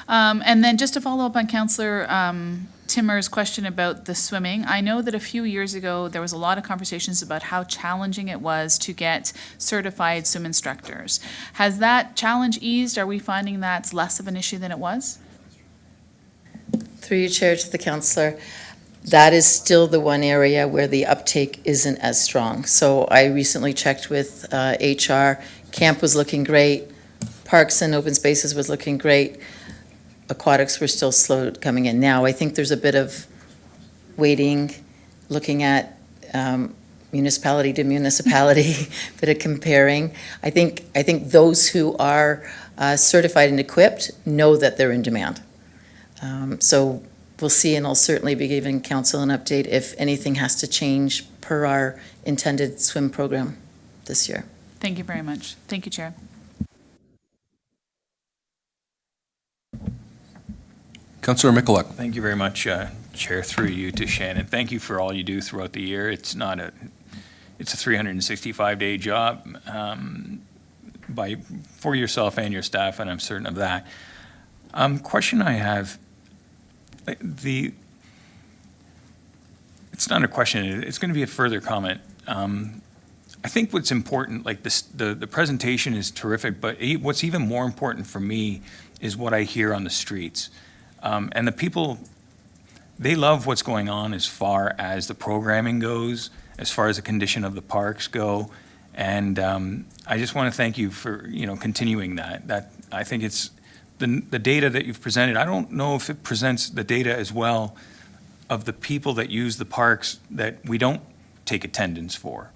And then just to follow up on Councillor Timmer's question about the swimming, I know that a few years ago, there was a lot of conversations about how challenging it was to get certified swim instructors. Has that challenge eased? Are we finding that's less of an issue than it was? Through your chair to the councillor, that is still the one area where the uptake isn't as strong. So I recently checked with HR. Camp was looking great. Parks and open spaces was looking great. Aquatics were still slow coming in. Now, I think there's a bit of waiting, looking at municipality to municipality, bit of comparing. I think those who are certified and equipped know that they're in demand. So we'll see, and I'll certainly be giving council an update if anything has to change per our intended swim program this year. Thank you very much. Thank you, Chair. Councillor Michalak. Thank you very much, Chair, through you to Shannon. Thank you for all you do throughout the year. It's a 365-day job for yourself and your staff, and I'm certain of that. Question I have, it's not a question, it's going to be a further comment. I think what's important, like the presentation is terrific, but what's even more important for me is what I hear on the streets. And the people, they love what's going on as far as the programming goes, as far as the condition of the parks go. And I just want to thank you for, continuing that. I think it's the data that you've presented. I don't know if it presents the data as well of the people that use the parks that we don't take attendance for.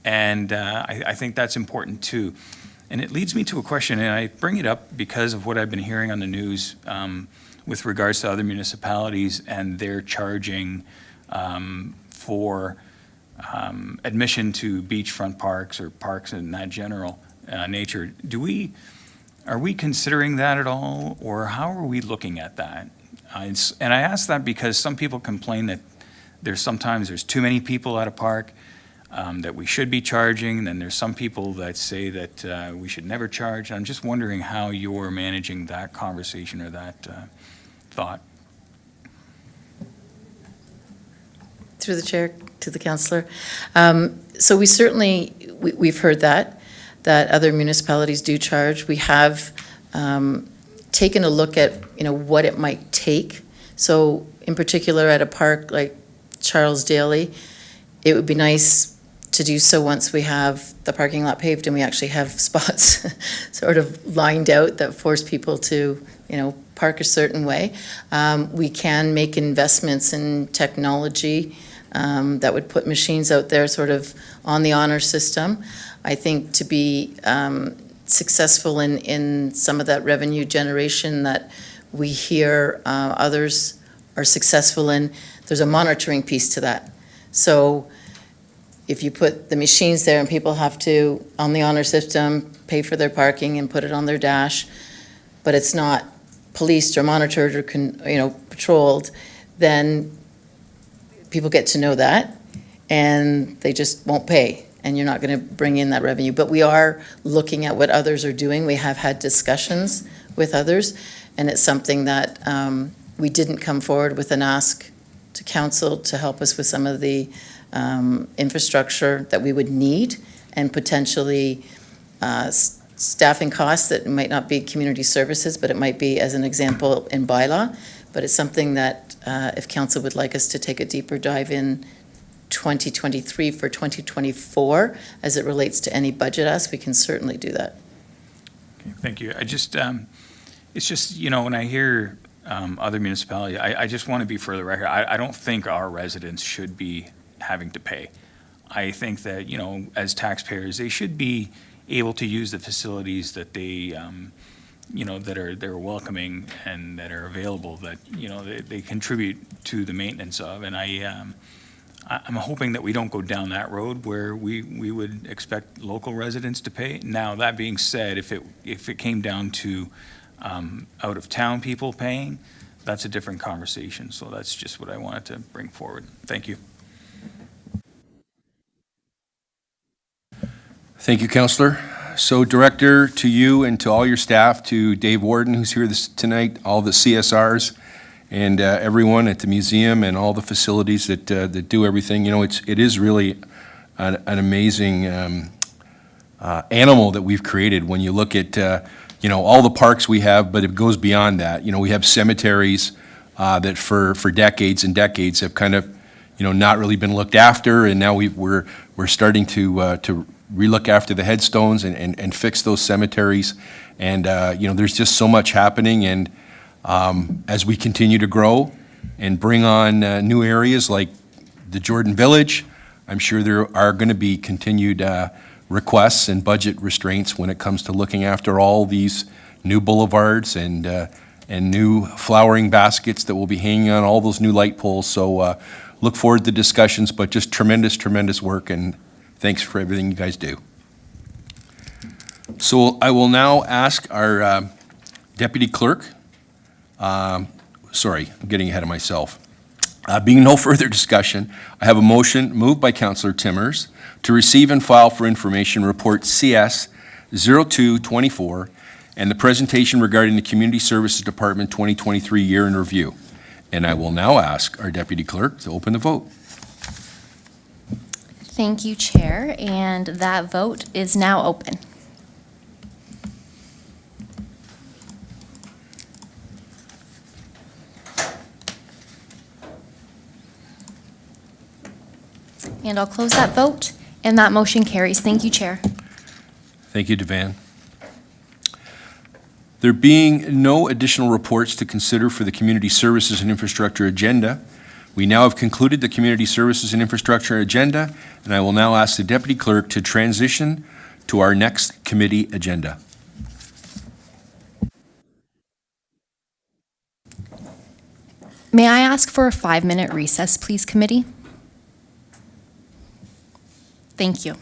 And I think that's important too. And it leads me to a question, and I bring it up because of what I've been hearing on the news with regards to other municipalities and their charging for admission to beachfront parks or parks in that general nature. Are we considering that at all, or how are we looking at that? And I ask that because some people complain that sometimes there's too many people at a park, that we should be charging, and then there's some people that say that we should never charge. I'm just wondering how you're managing that conversation or that thought. Through the chair to the councillor. So we certainly, we've heard that other municipalities do charge. We have taken a look at, what it might take. So in particular at a park like Charles Daly, it would be nice to do so once we have the parking lot paved and we actually have spots sort of lined out that force people to, park a certain way. We can make investments in technology that would put machines out there sort of on the honor system. I think to be successful in some of that revenue generation that we hear others are successful in, there's a monitoring piece to that. So if you put the machines there and people have to, on the honor system, pay for their parking and put it on their dash, but it's not policed or monitored or patrolled, then people get to know that and they just won't pay, and you're not going to bring in that revenue. But we are looking at what others are doing. We have had discussions with others. And it's something that we didn't come forward with an ask to council to help us with some of the infrastructure that we would need and potentially staffing costs that might not be community services, but it might be, as an example, in bylaw. But it's something that if council would like us to take a deeper dive in 2023 for 2024, as it relates to any budget ask, we can certainly do that. Okay, thank you. I just, it's just, you know, when I hear other municipalities, I just want to be for the record, I don't think our residents should be having to pay. I think that, you know, as taxpayers, they should be able to use the facilities that they, you know, they're welcoming and that are available, that, you know, they contribute to the maintenance of. And I'm hoping that we don't go down that road where we would expect local residents to pay. Now, that being said, if it came down to out-of-town people paying, that's a different conversation. So that's just what I wanted to bring forward. Thank you. Thank you, Councillor. So Director, to you and to all your staff, to Dave Warden, who's here tonight, all the CSRs, and everyone at the museum and all the facilities that do everything. You know, it is really an amazing animal that we've created when you look at, you know, all the parks we have, but it goes beyond that. You know, we have cemeteries that for decades and decades have kind of, you know, not really been looked after, and now we're starting to relook after the headstones and fix those cemeteries. And, you know, there's just so much happening. And as we continue to grow and bring on new areas like the Jordan Village, I'm sure there are going to be continued requests and budget restraints when it comes to looking after all these new boulevards and new flowering baskets that will be hanging on all those new light poles. So look forward to discussions, but just tremendous, tremendous work, and thanks for everything you guys do. So I will now ask our Deputy Clerk, sorry, I'm getting ahead of myself. Being no further discussion, I have a motion moved by Councillor Timmers to receive and file for information Report CS 0224 and the presentation regarding the Community Services Department 2023 year in review. And I will now ask our Deputy Clerk to open the vote. Thank you, Chair, and that vote is now open. And I'll close that vote, and that motion carries. Thank you, Chair. Thank you, Devan. There being no additional reports to consider for the Community Services and Infrastructure agenda, we now have concluded the Community Services and Infrastructure agenda, and I will now ask the Deputy Clerk to transition to our next committee agenda. May I ask for a 5-minute recess, please, committee? Thank you.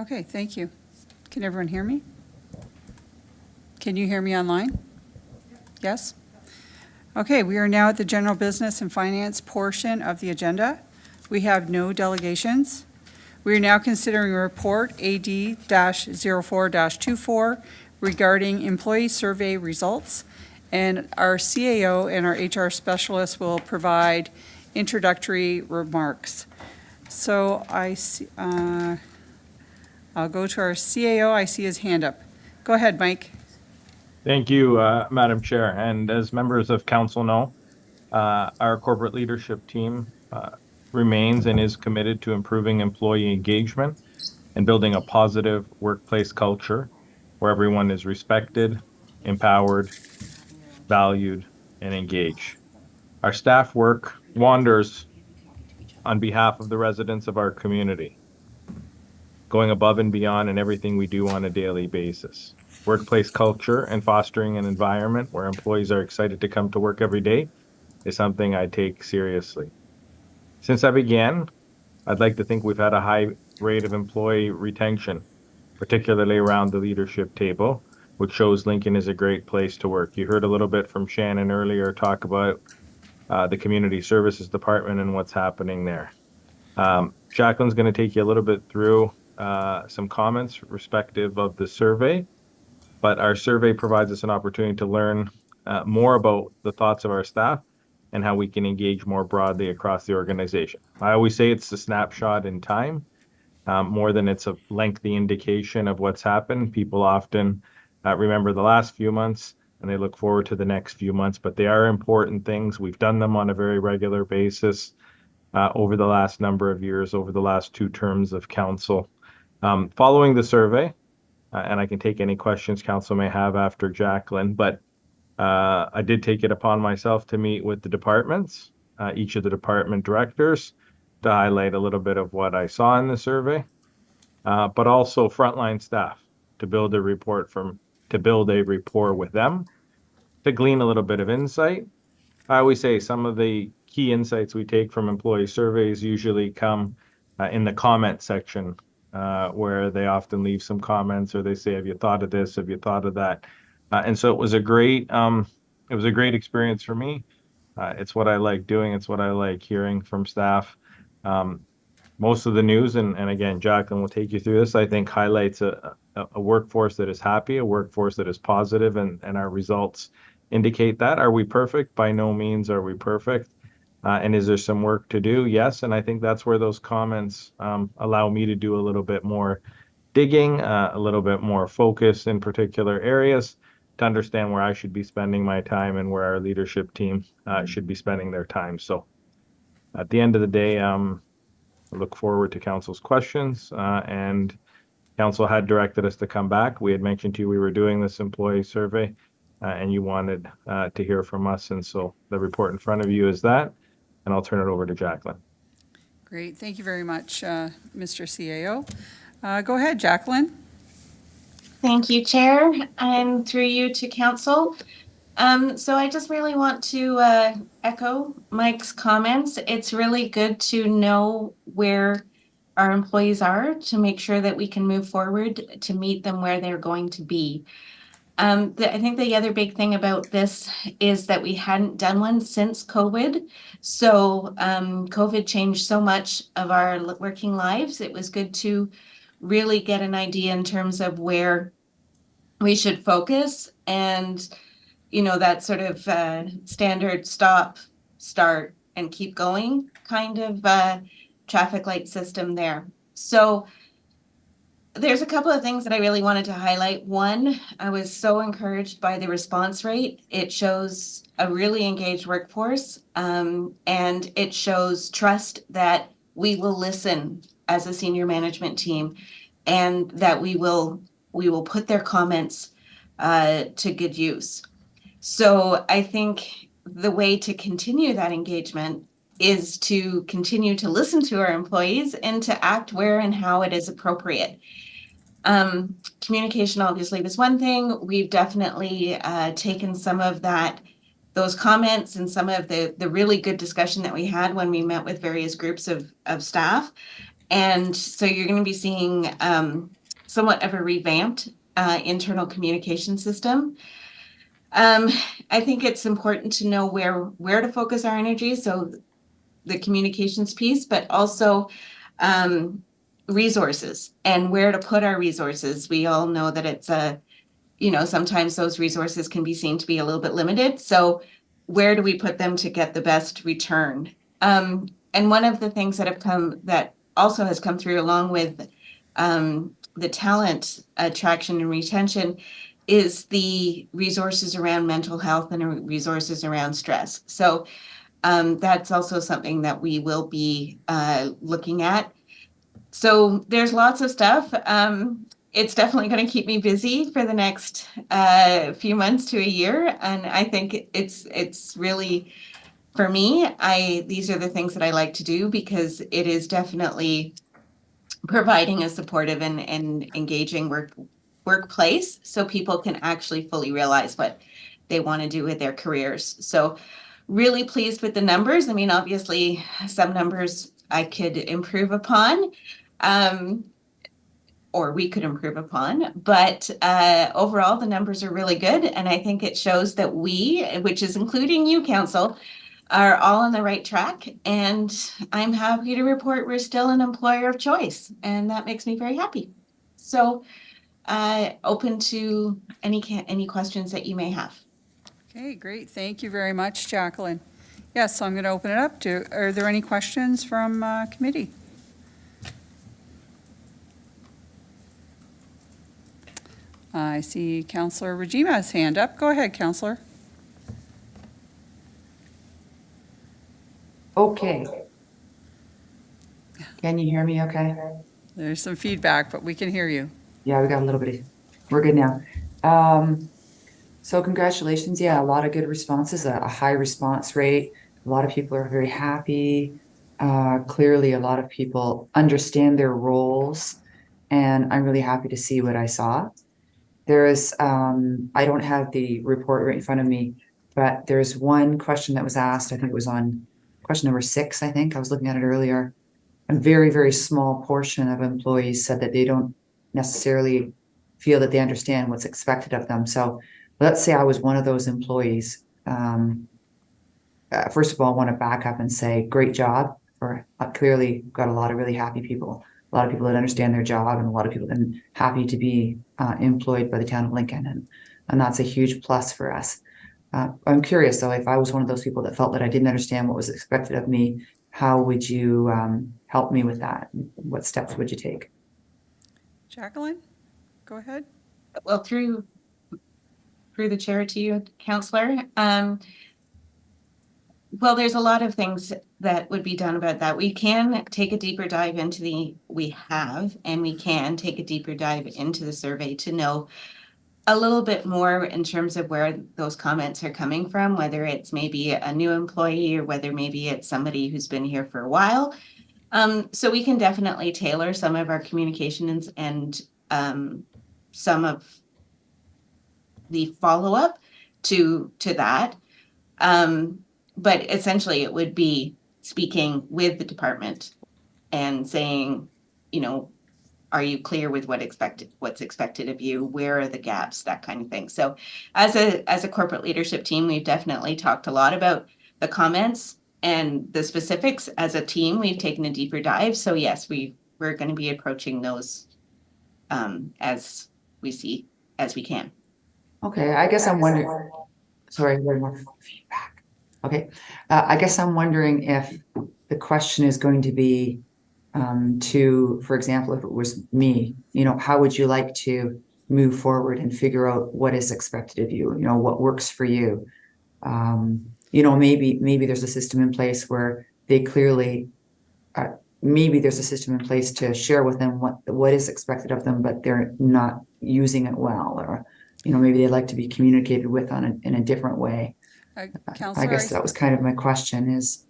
Okay, thank you. Can everyone hear me? Can you hear me online? Yes? Okay, we are now at the general business and finance portion of the agenda. We have no delegations. We are now considering a report AD-04-24 regarding employee survey results. And our CAO and our HR specialist will provide introductory remarks. So I'll go to our CAO. I see his hand up. Go ahead, Mike. Thank you, Madam Chair. And as members of council know, our corporate leadership team remains and is committed to improving employee engagement and building a positive workplace culture where everyone is respected, empowered, valued, and engaged. Our staff work wonders on behalf of the residents of our community, going above and beyond in everything we do on a daily basis. Workplace culture and fostering an environment where employees are excited to come to work every day is something I take seriously. Since I began, I'd like to think we've had a high rate of employee retention, particularly around the leadership table, which shows Lincoln is a great place to work. You heard a little bit from Shannon earlier talk about the Community Services Department and what's happening there. Jacqueline's going to take you a little bit through some comments respective of the survey, but our survey provides us an opportunity to learn more about the thoughts of our staff and how we can engage more broadly across the organization. I always say it's a snapshot in time, more than it's a lengthy indication of what's happened. People often remember the last few months and they look forward to the next few months, but they are important things. We've done them on a very regular basis over the last number of years, over the last 2 terms of council. Following the survey, and I can take any questions council may have after Jacqueline, but I did take it upon myself to meet with the departments, each of the department directors, to highlight a little bit of what I saw in the survey, but also frontline staff to build a rapport with them, to glean a little bit of insight. I always say some of the key insights we take from employee surveys usually come in the comment section, where they often leave some comments or they say, have you thought of this? Have you thought of that? And so it was a great experience for me. It's what I like doing. It's what I like hearing from staff. Most of the news, and again, Jacqueline will take you through this, I think highlights a workforce that is happy, a workforce that is positive, and our results indicate that. Are we perfect? By no means are we perfect. And is there some work to do? Yes. And I think that's where those comments allow me to do a little bit more digging, a little bit more focus in particular areas to understand where I should be spending my time and where our leadership team should be spending their time. So at the end of the day, I look forward to council's questions, and council had directed us to come back. We had mentioned to you we were doing this employee survey, and you wanted to hear from us. And so the report in front of you is that, and I'll turn it over to Jacqueline. Great, thank you very much, Mr. CAO. Go ahead, Jacqueline. Thank you, Chair, and through you to Council. So I just really want to echo Mike's comments. It's really good to know where our employees are to make sure that we can move forward to meet them where they're going to be. I think the other big thing about this is that we hadn't done one since COVID. So COVID changed so much of our working lives. It was good to really get an idea in terms of where we should focus, and that sort of standard stop, start, and keep going kind of traffic light system there. So there's a couple of things that I really wanted to highlight. One, I was so encouraged by the response rate. It shows a really engaged workforce, and it shows trust that we will listen as a senior management team, and that we will put their comments to good use. So I think the way to continue that engagement is to continue to listen to our employees and to act where and how it is appropriate. Communication obviously was one thing. We've definitely taken some of those comments and some of the really good discussion that we had when we met with various groups of staff, And so you're going to be seeing somewhat of a revamped internal communication system. I think it's important to know where to focus our energy. So the communications piece, but also resources and where to put our resources. We all know that it's sometimes those resources can be seen to be a little bit limited. So where do we put them to get the best return? And one of the things that also has come through along with the talent attraction and retention is the resources around mental health and resources around stress. So that's also something that we will be looking at. So there's lots of stuff. It's definitely going to keep me busy for the next few months to a year. And I think it's really, for me, these are the things that I like to do because it is definitely providing a supportive and engaging workplace so people can actually fully realize what they want to do with their careers. So really pleased with the numbers. I mean, obviously, some numbers I could improve upon, or we could improve upon, but overall, the numbers are really good. And I think it shows that we, which is including you, Council, are all on the right track. And I'm happy to report we're still an employer of choice, and that makes me very happy. So open to any questions that you may have. Okay, great. Thank you very much, Jacqueline. Yes, so I'm going to open it up to, are there any questions from committee? I see Councillor Regima's hand up. Go ahead, Councillor. Okay. Can you hear me okay? There's some feedback, but we can hear you. Yeah, we got a little bit of, we're good now. So congratulations. Yeah, a lot of good responses, a high response rate. A lot of people are very happy. Clearly, a lot of people understand their roles, and I'm really happy to see what I saw. There's, I don't have the report right in front of me, but there's one question that was asked. I think it was on question number 6, I think. I was looking at it earlier. A very, very small portion of employees said that they don't necessarily feel that they understand what's expected of them. So let's say I was one of those employees. First of all, I want to back up and say, great job. For clearly got a lot of really happy people, a lot of people that understand their job, and a lot of people that are happy to be employed by the town of Lincoln. And that's a huge plus for us. I'm curious, though, if I was one of those people that felt that I didn't understand what was expected of me, how would you help me with that? What steps would you take? Jacqueline, go ahead. Well, through the chair to you, Councillor. Well, there's a lot of things that would be done about that. We can take a deeper dive into we can take a deeper dive into the survey to know a little bit more in terms of where those comments are coming from, whether it's maybe a new employee or whether maybe it's somebody who's been here for a while. So we can definitely tailor some of our communications and some of the follow-up to that. But essentially it would be speaking with the department and saying, are you clear with what's expected of you? Where are the gaps? That kind of thing. So as a corporate leadership team, we've definitely talked a lot about the comments and the specifics. As a team, we've taken a deeper dive. So yes, we're going to be approaching those as we can. Okay, I guess I'm wondering, sorry, one more feedback. Okay, I guess I'm wondering if the question is going to be for example, if it was me, how would you like to move forward and figure out what is expected of you, what works for you? Maybe there's a system in place where they clearly, maybe there's a system in place to share with them what is expected of them, but they're not using it well, or, maybe they'd like to be communicated with in a different way. Councillor, I guess that was kind of my question is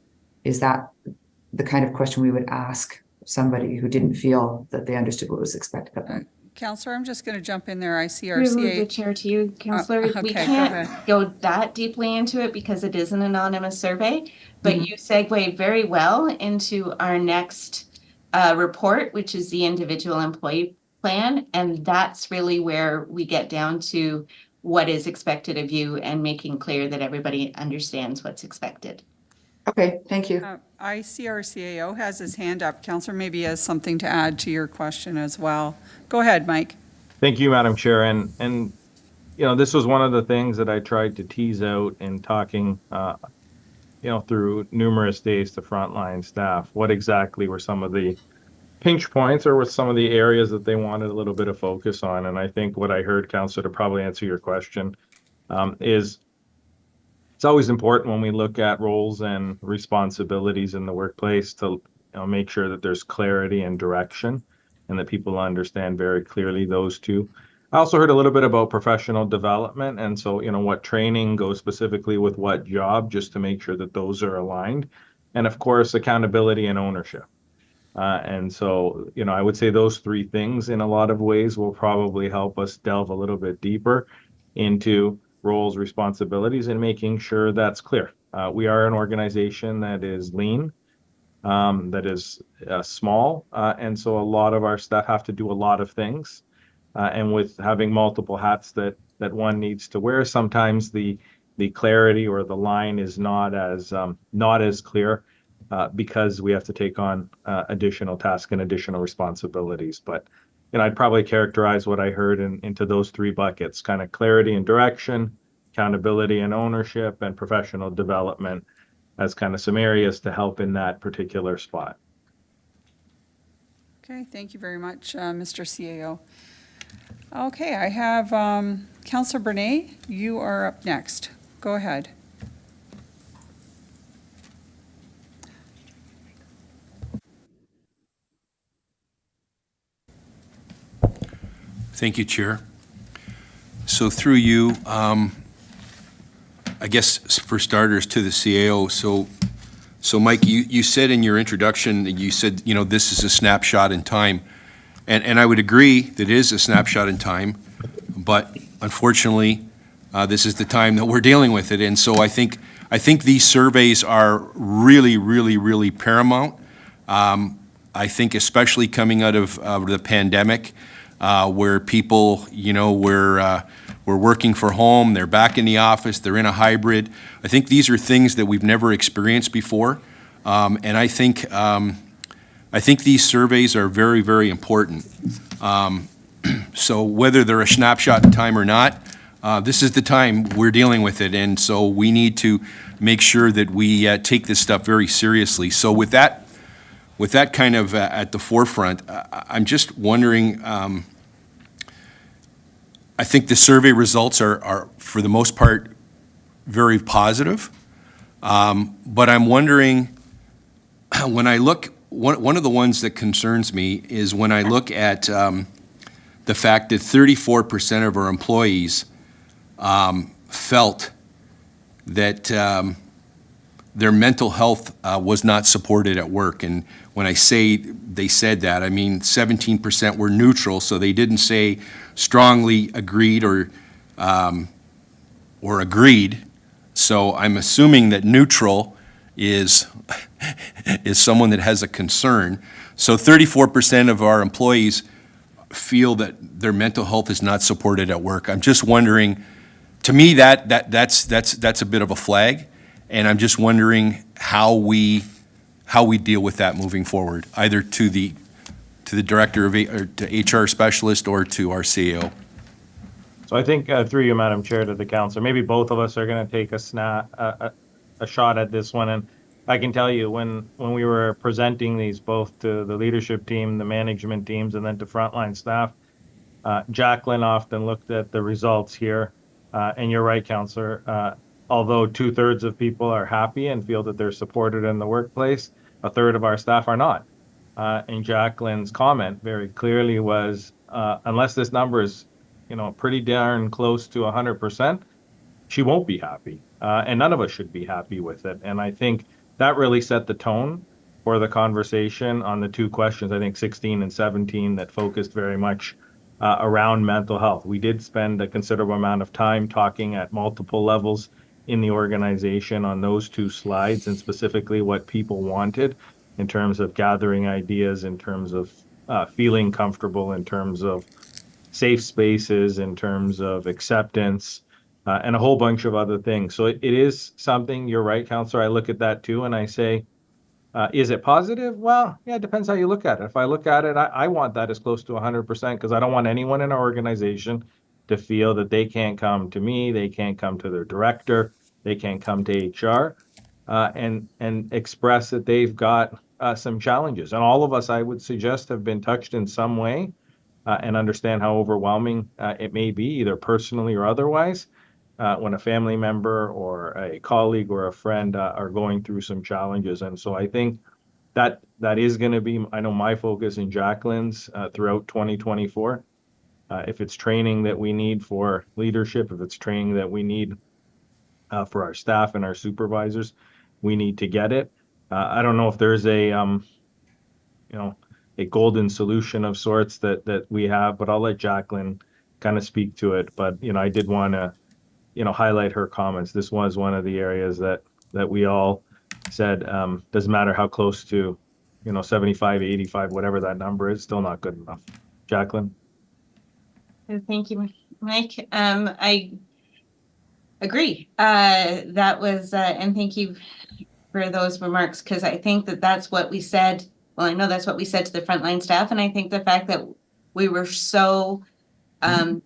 that the kind of question we would ask somebody who didn't feel that they understood what was expected of them? Councillor, I'm just going to jump in there. I see Through RCA. the chair to you, Councillor. Okay, We go can't ahead. go that deeply into it because it is an anonymous survey, but you segue very well into our next report, which is the individual employee plan. And that's really where we get down to what is expected of you and making clear that everybody understands what's expected. Okay, thank you. I see our CAO has his hand up. Counselor maybe has something to add to your question as well. Go ahead, Mike. Thank you, Madam Chair. And this was one of the things that I tried to tease out in talking, through numerous days to frontline staff. What exactly were some of the pinch points or were some of the areas that they wanted a little bit of focus on? And I think what I heard, Councillor, to probably answer your question, is it's always important when we look at roles and responsibilities in the workplace to make sure that there's clarity and direction and that people understand very clearly those two. I also heard a little bit about professional development. And so, what training goes specifically with what job, just to make sure that those are aligned. And of course, accountability and ownership. And so, I would say those three things in a lot of ways will probably help us delve a little bit deeper into roles, responsibilities, and making sure that's clear. We are an organization that is lean, that is small, and so a lot of our staff have to do a lot of things. And with having multiple hats that one needs to wear, sometimes the clarity or the line is not as clear because we have to take on additional tasks and additional responsibilities. But I'd probably characterize what I heard into those three buckets: kind of clarity and direction, accountability and ownership, and professional development as kind of some areas to help in that particular spot. Okay, thank you very much, Mr. CAO. Okay, I have Councillor Bernay. You are up next. Go ahead. Thank you, Chair. So through you, I guess for starters to the CAO. So Mike, you said in your introduction, you said, this is a snapshot in time. And I would agree that it is a snapshot in time, but unfortunately, this is the time that we're dealing with it. And so I think these surveys are really, really, really paramount. I think especially coming out of the pandemic, where people, we're working from home, they're back in the office, they're in a hybrid. I think these are things that we've never experienced before. And I think these surveys are very, very important. So whether they're a snapshot in time or not, this is the time we're dealing with it. And so we need to make sure that we take this stuff very seriously. So with that kind of at the forefront, I'm just wondering, I think the survey results are for the most part, very positive. But I'm wondering, when I look, one of the ones that concerns me is when I look at the fact that 34% of our employees felt that their mental health was not supported at work. And when I say they said that, I mean 17% were neutral, so they didn't say strongly agreed or agreed. So I'm assuming that neutral is someone that has a concern. So 34% of our employees feel that their mental health is not supported at work. I'm just wondering, to me, that's a bit of a flag, and I'm just wondering how we deal with that moving forward, either to the director of or to HR specialist or to our CEO. So I think through you, Madam Chair, to the council, maybe both of us are going to take a shot at this one. And I can tell you, when we were presenting these both to the leadership team, the management teams, and then to frontline staff, Jacqueline often looked at the results here. And you're right, Councillor. Although 2/3 of people are happy and feel that they're supported in the workplace, 1/3 of our staff are not. And Jacqueline's comment very clearly was, unless this number is, pretty darn close to 100%, she won't be happy. And none of us should be happy with it. And I think that really set the tone for the conversation on the two questions, I think 16 and 17, that focused very much around mental health. We did spend a considerable amount of time talking at multiple levels in the organization on those two slides and specifically what people wanted. in terms of gathering ideas, in terms of feeling comfortable, in terms of safe spaces, in terms of acceptance, and a whole bunch of other things. So it is something, you're right, Counselor, I look at that too and I say, is it positive? Well, yeah, it depends how you look at it. If I look at it, I want that as close to 100% because I don't want anyone in our organization to feel that they can't come to me, they can't come to their director, they can't come to HR and express that they've got some challenges. And all of us, I would suggest, have been touched in some way and understand how overwhelming it may be, either personally or otherwise, when a family member or a colleague or a friend are going through some challenges. And so I think that is going to be, I know, my focus and Jacqueline's throughout 2024. If it's training that we need for leadership, if it's training that we need for our staff and our supervisors, we need to get it. I don't know if there's a golden solution of sorts that we have, but I'll let Jacqueline kind of speak to it. But, I did want to, highlight her comments. This was one of the areas that we all said, doesn't matter how close to, 75, 85, whatever that number is, still not good enough. Jacqueline? Thank you, Mike. I agree. That was, and thank you for those remarks, because I think that's what we said. Well, I know that's what we said to the frontline staff, and I think the fact that we were so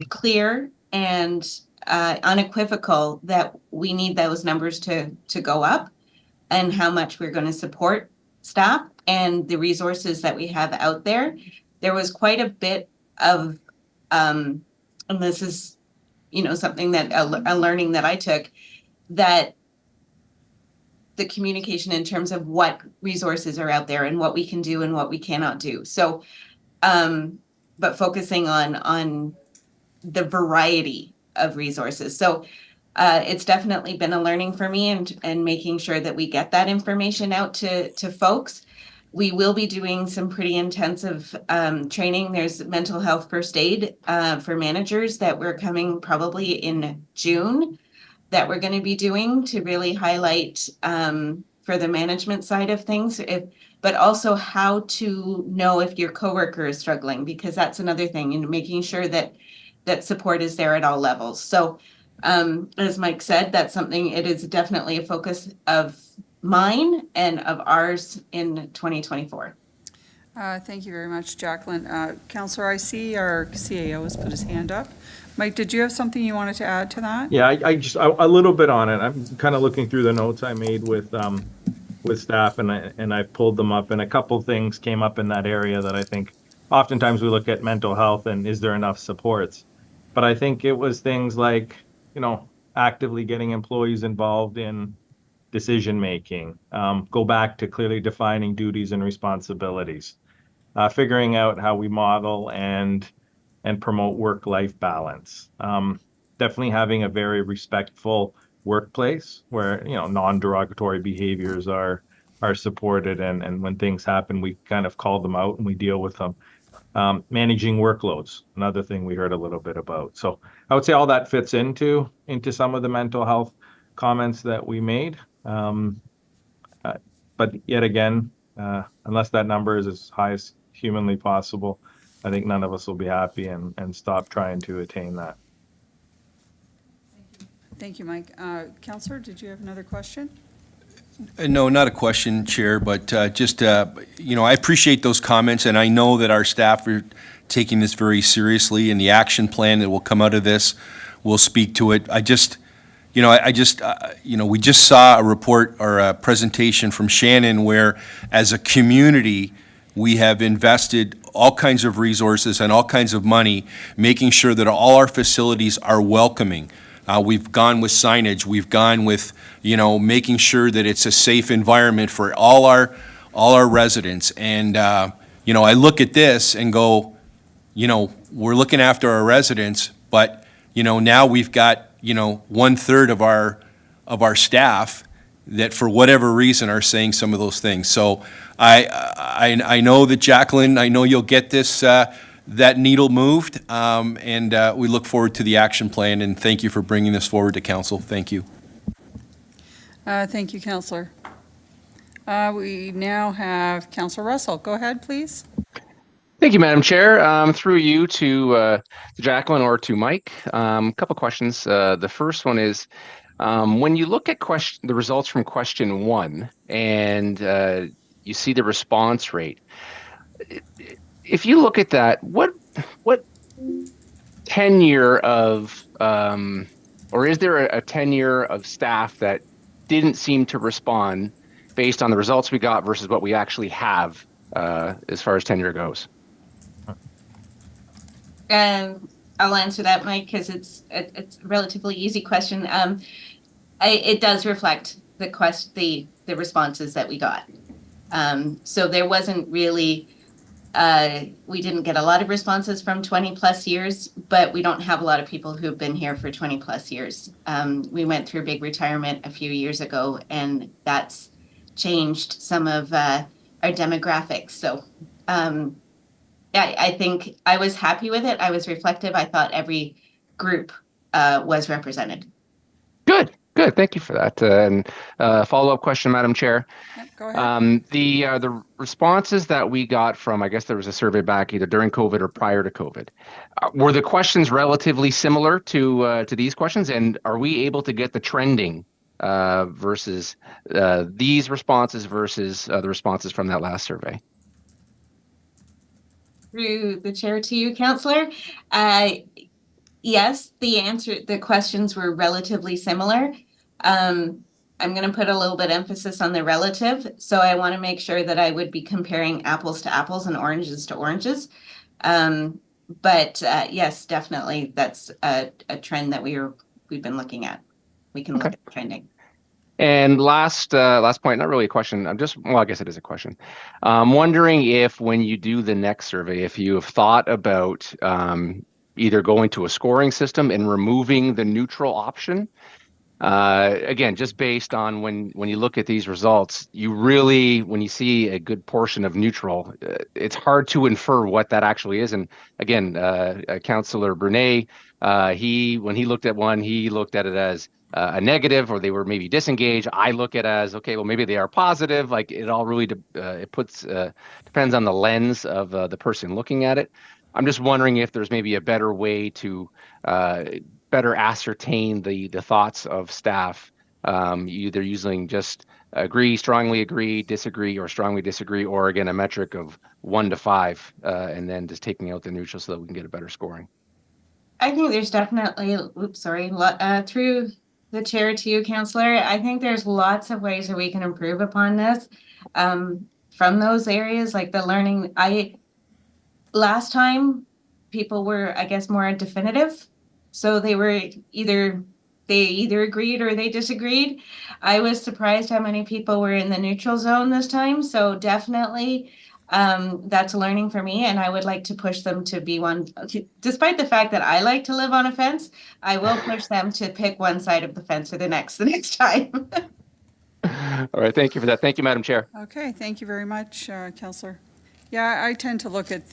clear and unequivocal that we need those numbers to go up, and how much we're going to support staff and the resources that we have out there. There was quite a bit of, and this is, something that a learning that I took, that the communication in terms of what resources are out there and what we can do and what we cannot do. So, but focusing on the variety of resources. So it's definitely been a learning for me, and making sure that we get that information out to folks. We will be doing some pretty intensive training. There's mental health first aid for managers that we're coming probably in June, that we're going to be doing to really highlight for the management side of things, but also how to know if your coworker is struggling, because that's another thing, and making sure that support is there at all levels. So as Mike said, that's something, it is definitely a focus of mine and of ours in 2024. Thank you very much, Jacqueline. Counselor, I see our CAO has put his hand up. Mike, did you have something you wanted to add to that? Yeah, I just a little bit on it. I'm kind of looking through the notes I made with staff, and I pulled them up, and a couple things came up in that area that I think oftentimes we look at mental health and is there enough supports, but I think it was things like, actively getting employees involved in decision making, go back to clearly defining duties and responsibilities, figuring out how we model and promote work-life balance. Definitely having a very respectful workplace where, non-derogatory behaviors are supported, and when things happen, we kind of call them out and we deal with them. Managing workloads, another thing we heard a little bit about. So I would say all that fits into some of the mental health comments that we made. But yet again, unless that number is as high as humanly possible, I think none of us will be happy and stop trying to attain that. Thank you, Mike. Counselor, did you have another question? No, not a question, Chair, but just, I appreciate those comments, and I know that our staff are taking this very seriously, and the action plan that will come out of this will speak to it. We just saw a report or a presentation from Shannon where, as a community, we have invested all kinds of resources and all kinds of money, making sure that all our facilities are welcoming. We've gone with signage. We've gone with, making sure that it's a safe environment for all our residents. And, I look at this and go, we're looking after our residents, but, now we've got, 1/3 of our staff that for whatever reason are saying some of those things. So I know that, Jacqueline, I know you'll get this, that needle moved, and we look forward to the action plan, and thank you for bringing this forward to council. Thank you. Thank you, Counselor. We now have Councillor Russell. Go ahead, please. Thank you, Madam Chair. Through you to Jacqueline or to Mike. Couple questions. The first one is, when you look at the results from question 1 and you see the response rate, if you look at that, what tenure of, or is there a tenure of staff that didn't seem to respond based on the results we got versus what we actually have as far as tenure goes? I'll answer that, Mike, because it's a relatively easy question. It does reflect the responses that we got. So there wasn't really, we didn't get a lot of responses from 20 plus years, but we don't have a lot of people who've been here for 20 plus years. We went through a big retirement a few years ago, and that's changed some of our demographics. So I think I was happy with it. I was reflective. I thought every group was represented. Good. Thank you for that. And follow-up question, Madam Chair. Yep, go ahead. The responses that we got from, I guess there was a survey back either during COVID or prior to COVID, were the questions relatively similar to these questions? And are we able to get the trending versus these responses versus the responses from that last survey? Through the chair to you, Councillor. Yes, the questions were relatively similar. I'm going to put a little bit emphasis on the relative. So I want to make sure that I would be comparing apples to apples and oranges to oranges. But yes, definitely, that's a trend that we've been looking at. We can look at trending. And last point, not really a question. I guess it is a question. I'm wondering if when you do the next survey, if you have thought about either going to a scoring system and removing the neutral option. Again, just based on when you look at these results, you really, when you see a good portion of neutral, it's hard to infer what that actually is. And again, Councillor Brunet, when he looked at one, he looked at it as a negative, or they were maybe disengaged. I look at it as, okay, well, maybe they are positive. Like it all really depends on the lens of the person looking at it. I'm just wondering if there's maybe a better way to better ascertain the thoughts of staff, either using just agree, strongly agree, disagree, or strongly disagree, or again, a metric of 1 to 5, and then just taking out the neutral so that we can get a better scoring. I think there's definitely, through the chair to you, Councillor, I think there's lots of ways that we can improve upon this from those areas, like the learning. Last time, people were, I guess, more definitive. So they were either agreed or they disagreed. I was surprised how many people were in the neutral zone this time. So definitely, that's a learning for me, and I would like to push them to be one. Despite the fact that I like to live on a fence, I will push them to pick one side of the fence or the next time. All right, thank you for that. Thank you, Madam Chair. Okay, thank you very much, Councillor. Yeah, I tend to look at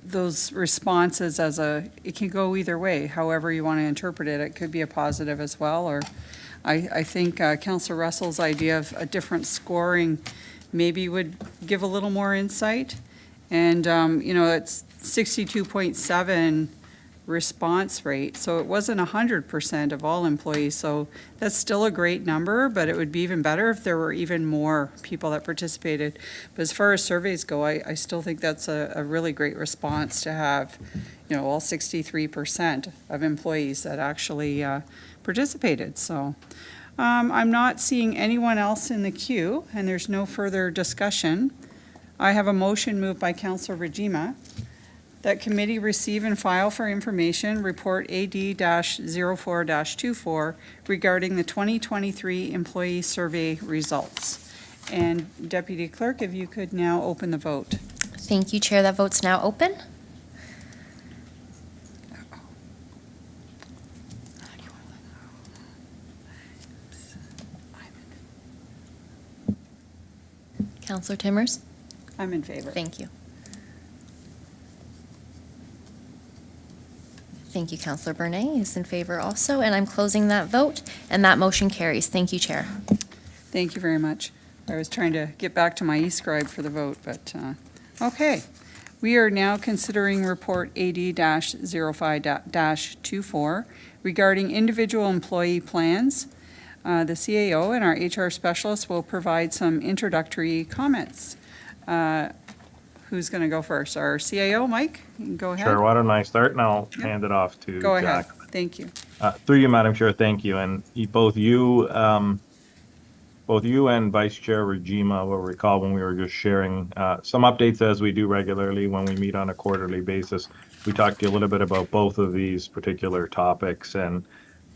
those responses as it can go either way, however you want to interpret it. It could be a positive as well, or I think Councillor Russell's idea of a different scoring maybe would give a little more insight. And, it's 62.7 response rate, so it wasn't 100% of all employees, so that's still a great number, but it would be even better if there were even more people that participated. But as far as surveys go, I still think that's a really great response to have, all 63% of employees that actually participated. So I'm not seeing anyone else in the queue, and there's no further discussion. I have a motion moved by Councillor Rajima that committee receive and file for information report AD-04-24 regarding the 2023 employee survey results. And Deputy Clerk, if you could now open the vote. Thank you, Chair. That vote's now open. Councillor Timmers? I'm in favor. Thank you. Thank you, Councillor Bernay is in favor also, and I'm closing that vote, and that motion carries. Thank you, Chair. Thank you very much. I was trying to get back to my e-scribe for the vote, but, okay. We are now considering Report AD-05-24 regarding individual employee plans. The CAO and our HR specialist will provide some introductory comments. Who's going to go first? Our CAO, Mike? You can go ahead. Sure, why don't I start and I'll Yeah. hand it off to Go ahead. Jack. Thank you. Through you, Madam Chair, thank you. And both you and Vice Chair Regima will recall when we were just sharing some updates as we do regularly when we meet on a quarterly basis. We talked to you a little bit about both of these particular topics, and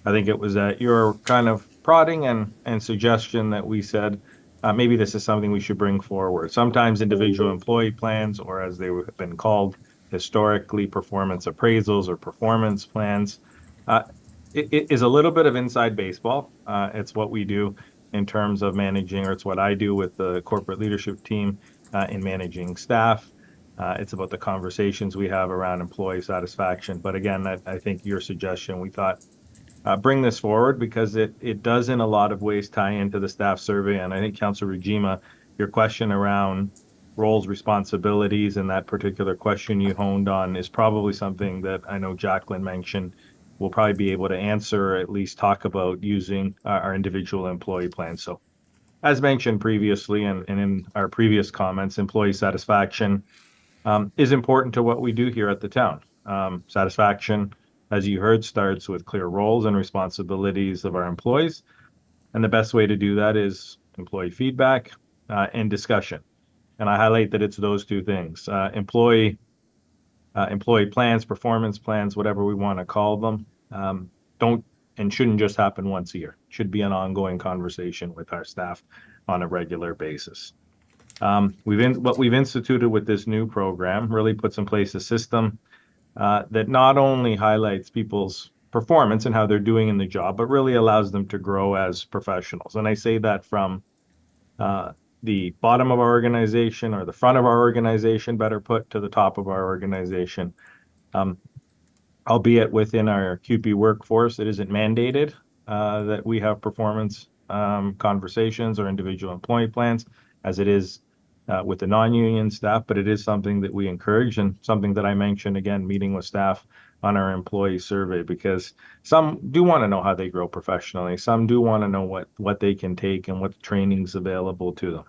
I think it was at your kind of prodding and suggestion that we said, maybe this is something we should bring forward. Sometimes individual employee plans, or as they have been called historically, performance appraisals or performance plans, it is a little bit of inside baseball. It's what we do in terms of managing, or it's what I do with the corporate leadership team in managing staff. It's about the conversations we have around employee satisfaction. But again, I think your suggestion, we thought, bring this forward because it does in a lot of ways tie into the staff survey. And I think Councillor Regima, your question around roles, responsibilities, and that particular question you honed on is probably something that I know Jacqueline mentioned we'll probably be able to answer, or at least talk about using our individual employee plans. So as mentioned previously and in our previous comments, employee satisfaction is important to what we do here at the town. Satisfaction, as you heard, starts with clear roles and responsibilities of our employees. And the best way to do that is employee feedback and discussion. And I highlight that it's those two things. Employee plans, performance plans, whatever we want to call them, don't and shouldn't just happen once a year. It should be an ongoing conversation with our staff on a regular basis. What we've instituted with this new program really puts in place a system that not only highlights people's performance and how they're doing in the job, but really allows them to grow as professionals. And I say that from the bottom of our organization, or the front of our organization, better put, to the top of our organization. Albeit within our CUPE workforce, it isn't mandated that we have performance conversations or individual employee plans, as it is with the non-union staff, but it is something that we encourage, and something that I mentioned, again, meeting with staff on our employee survey, because some do want to know how they grow professionally. Some do want to know what they can take and what training's available to them.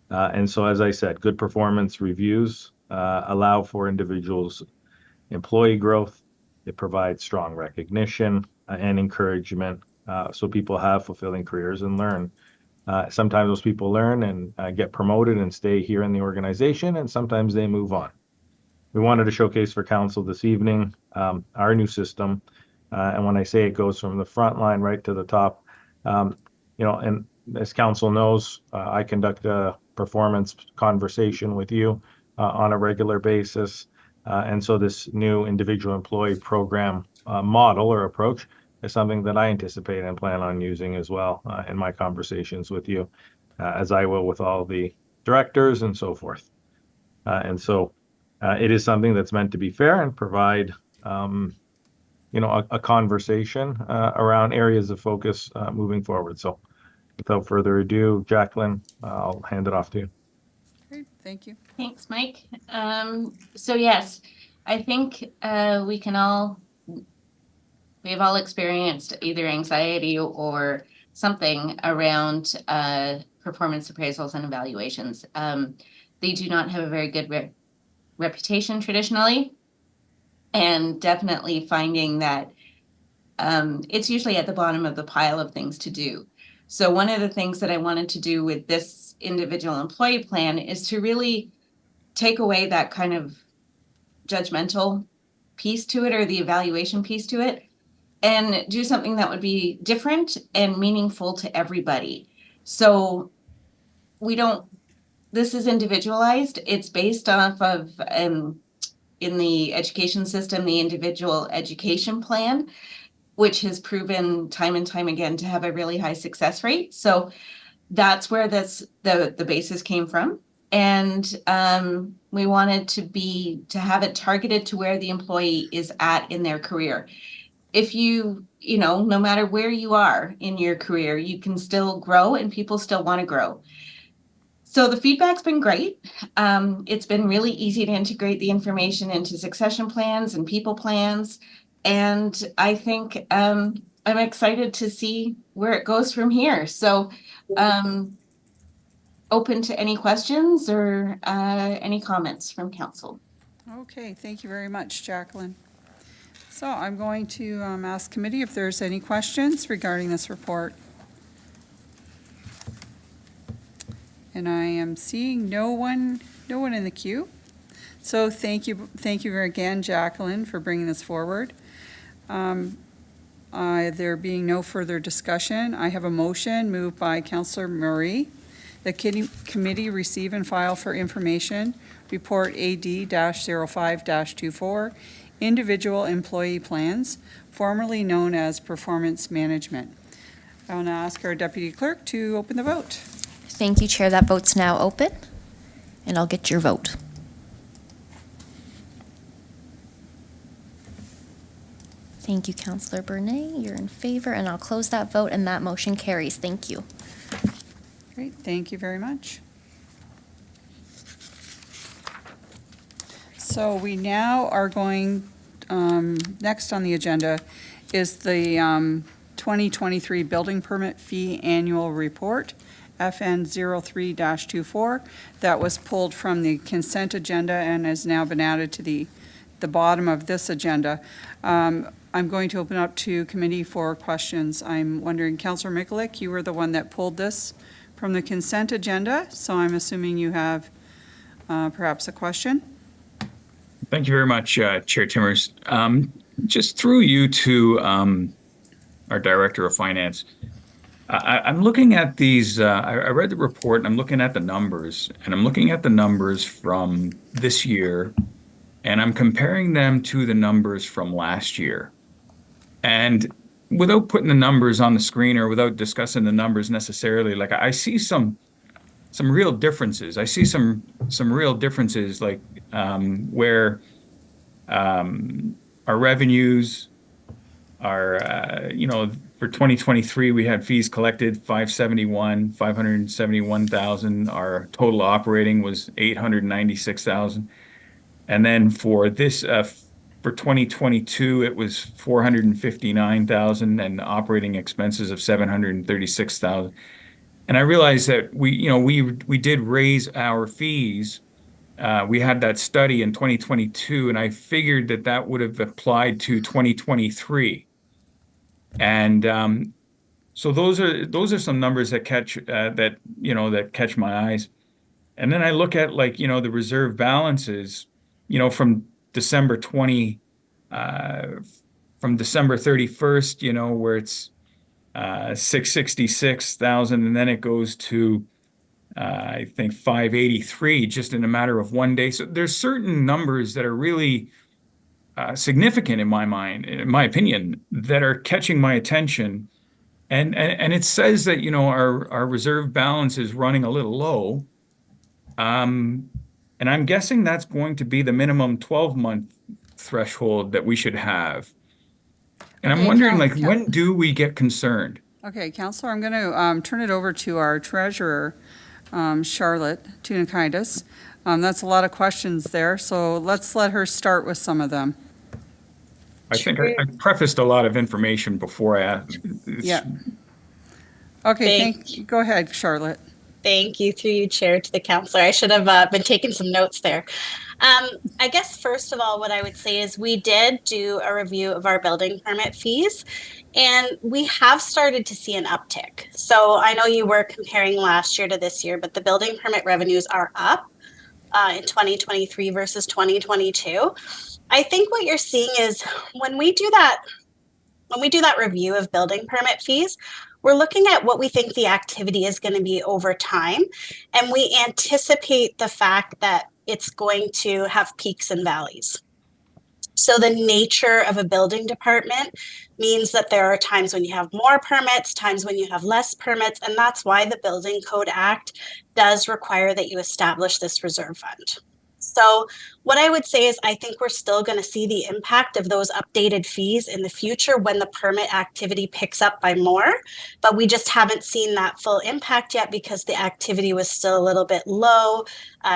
And so, as I said, good performance reviews allow for individuals' employee growth. It provides strong recognition and encouragement, so people have fulfilling careers and learn. Sometimes those people learn and get promoted and stay here in the organization, and sometimes they move on. We wanted to showcase for council this evening our new system, and when I say it goes from the front line right to the top, and as council knows, I conduct a performance conversation with you on a regular basis, and so this new individual employee program model or approach is something that I anticipate and plan on using as well in my conversations with you, as I will with all the directors and so forth. And so it is something that's meant to be fair and provide, a conversation around areas of focus moving forward. So without further ado, Jacqueline, I'll hand it off to you. Great, thank you. Thanks, Mike. So yes, I think we've all experienced either anxiety or something around performance appraisals and evaluations. They do not have a very good reputation traditionally, and definitely finding that it's usually at the bottom of the pile of things to do. So one of the things that I wanted to do with this individual employee plan is to really take away that kind of judgmental piece to it, or the evaluation piece to it, and do something that would be different and meaningful to everybody. So this is individualized. It's based off of, in the education system, the individual education plan, which has proven time and time again to have a really high success rate. So that's where the basis came from. And we wanted to have it targeted to where the employee is at in their career. If no matter where you are in your career, you can still grow, and people still want to grow. So the feedback's been great. It's been really easy to integrate the information into succession plans and people plans. And I think I'm excited to see where it goes from here. So open to any questions or any comments from council. Okay, thank you very much, Jacqueline. So I'm going to ask committee if there's any questions regarding this report. And I am seeing no one in the queue. So thank you again, Jacqueline, for bringing this forward. There being no further discussion, I have a motion moved by Councillor Murray. The committee receive and file for information, report AD-05-24, individual employee plans, formerly known as performance management. I want to ask our deputy clerk to open the vote. Thank you, Chair. That vote's now open, and I'll get your vote. Thank you, Councillor Bernay. You're in favor, and I'll close that vote, and that motion carries. Thank you. Great, thank you very much. So we now are going, next on the agenda is the 2023 Building Permit Fee Annual Report, FN 03-24. That was pulled from the consent agenda and has now been added to the bottom of this agenda. I'm going to open up to committee for questions. I'm wondering, Councillor Mikulik, you were the one that pulled this from the consent agenda, so I'm assuming you have perhaps a question? Thank you very much, Chair Timmers. Just through you to our Director of Finance. I'm looking at these, I read the report and I'm looking at the numbers, and I'm looking at the numbers from this year, and I'm comparing them to the numbers from last year. And without putting the numbers on the screen or without discussing the numbers necessarily, like I see some real differences. I see some real differences, like where our revenues are, for 2023, we had fees collected 571,000. Our total operating was 896,000. And then for this, for 2022, it was 459,000 and operating expenses of 736,000. And I realized that we did raise our fees. We had that study in 2022, and I figured that would have applied to 2023. And so those are some numbers that catch that catch my eyes. And then I look at the reserve balances, from December 31st, where it's 666,000, and then it goes to I think 583 just in a matter of one day. So there's certain numbers that are really significant in my mind, in my opinion, that are catching my attention. And it says that, our reserve balance is running a little low. And I'm guessing that's going to be the minimum 12-month threshold that we should have. And I'm wondering, when do we get concerned? Okay, Councillor, I'm going to turn it over to our treasurer, Charlotte Tunakaitis. That's a lot of questions there, so let's let her start with some of them. I think I prefaced a lot of information before I asked. Yeah. Okay, go ahead, Charlotte. Thank you, through you, Chair, to the councillor. I should have been taking some notes there. I guess, first of all, what I would say is we did do a review of our building permit fees, and we have started to see an uptick. So I know you were comparing last year to this year, but the building permit revenues are up in 2023 versus 2022. I think what you're seeing is when we do that review of building permit fees, we're looking at what we think the activity is going to be over time, and we anticipate the fact that it's going to have peaks and valleys. So the nature of a building department means that there are times when you have more permits, times when you have less permits, and that's why the Building Code Act does require that you establish this reserve fund. So So what I would say is I think we're still going to see the impact of those updated fees in the future when the permit activity picks up by more, but we just haven't seen that full impact yet because the activity was still a little bit low,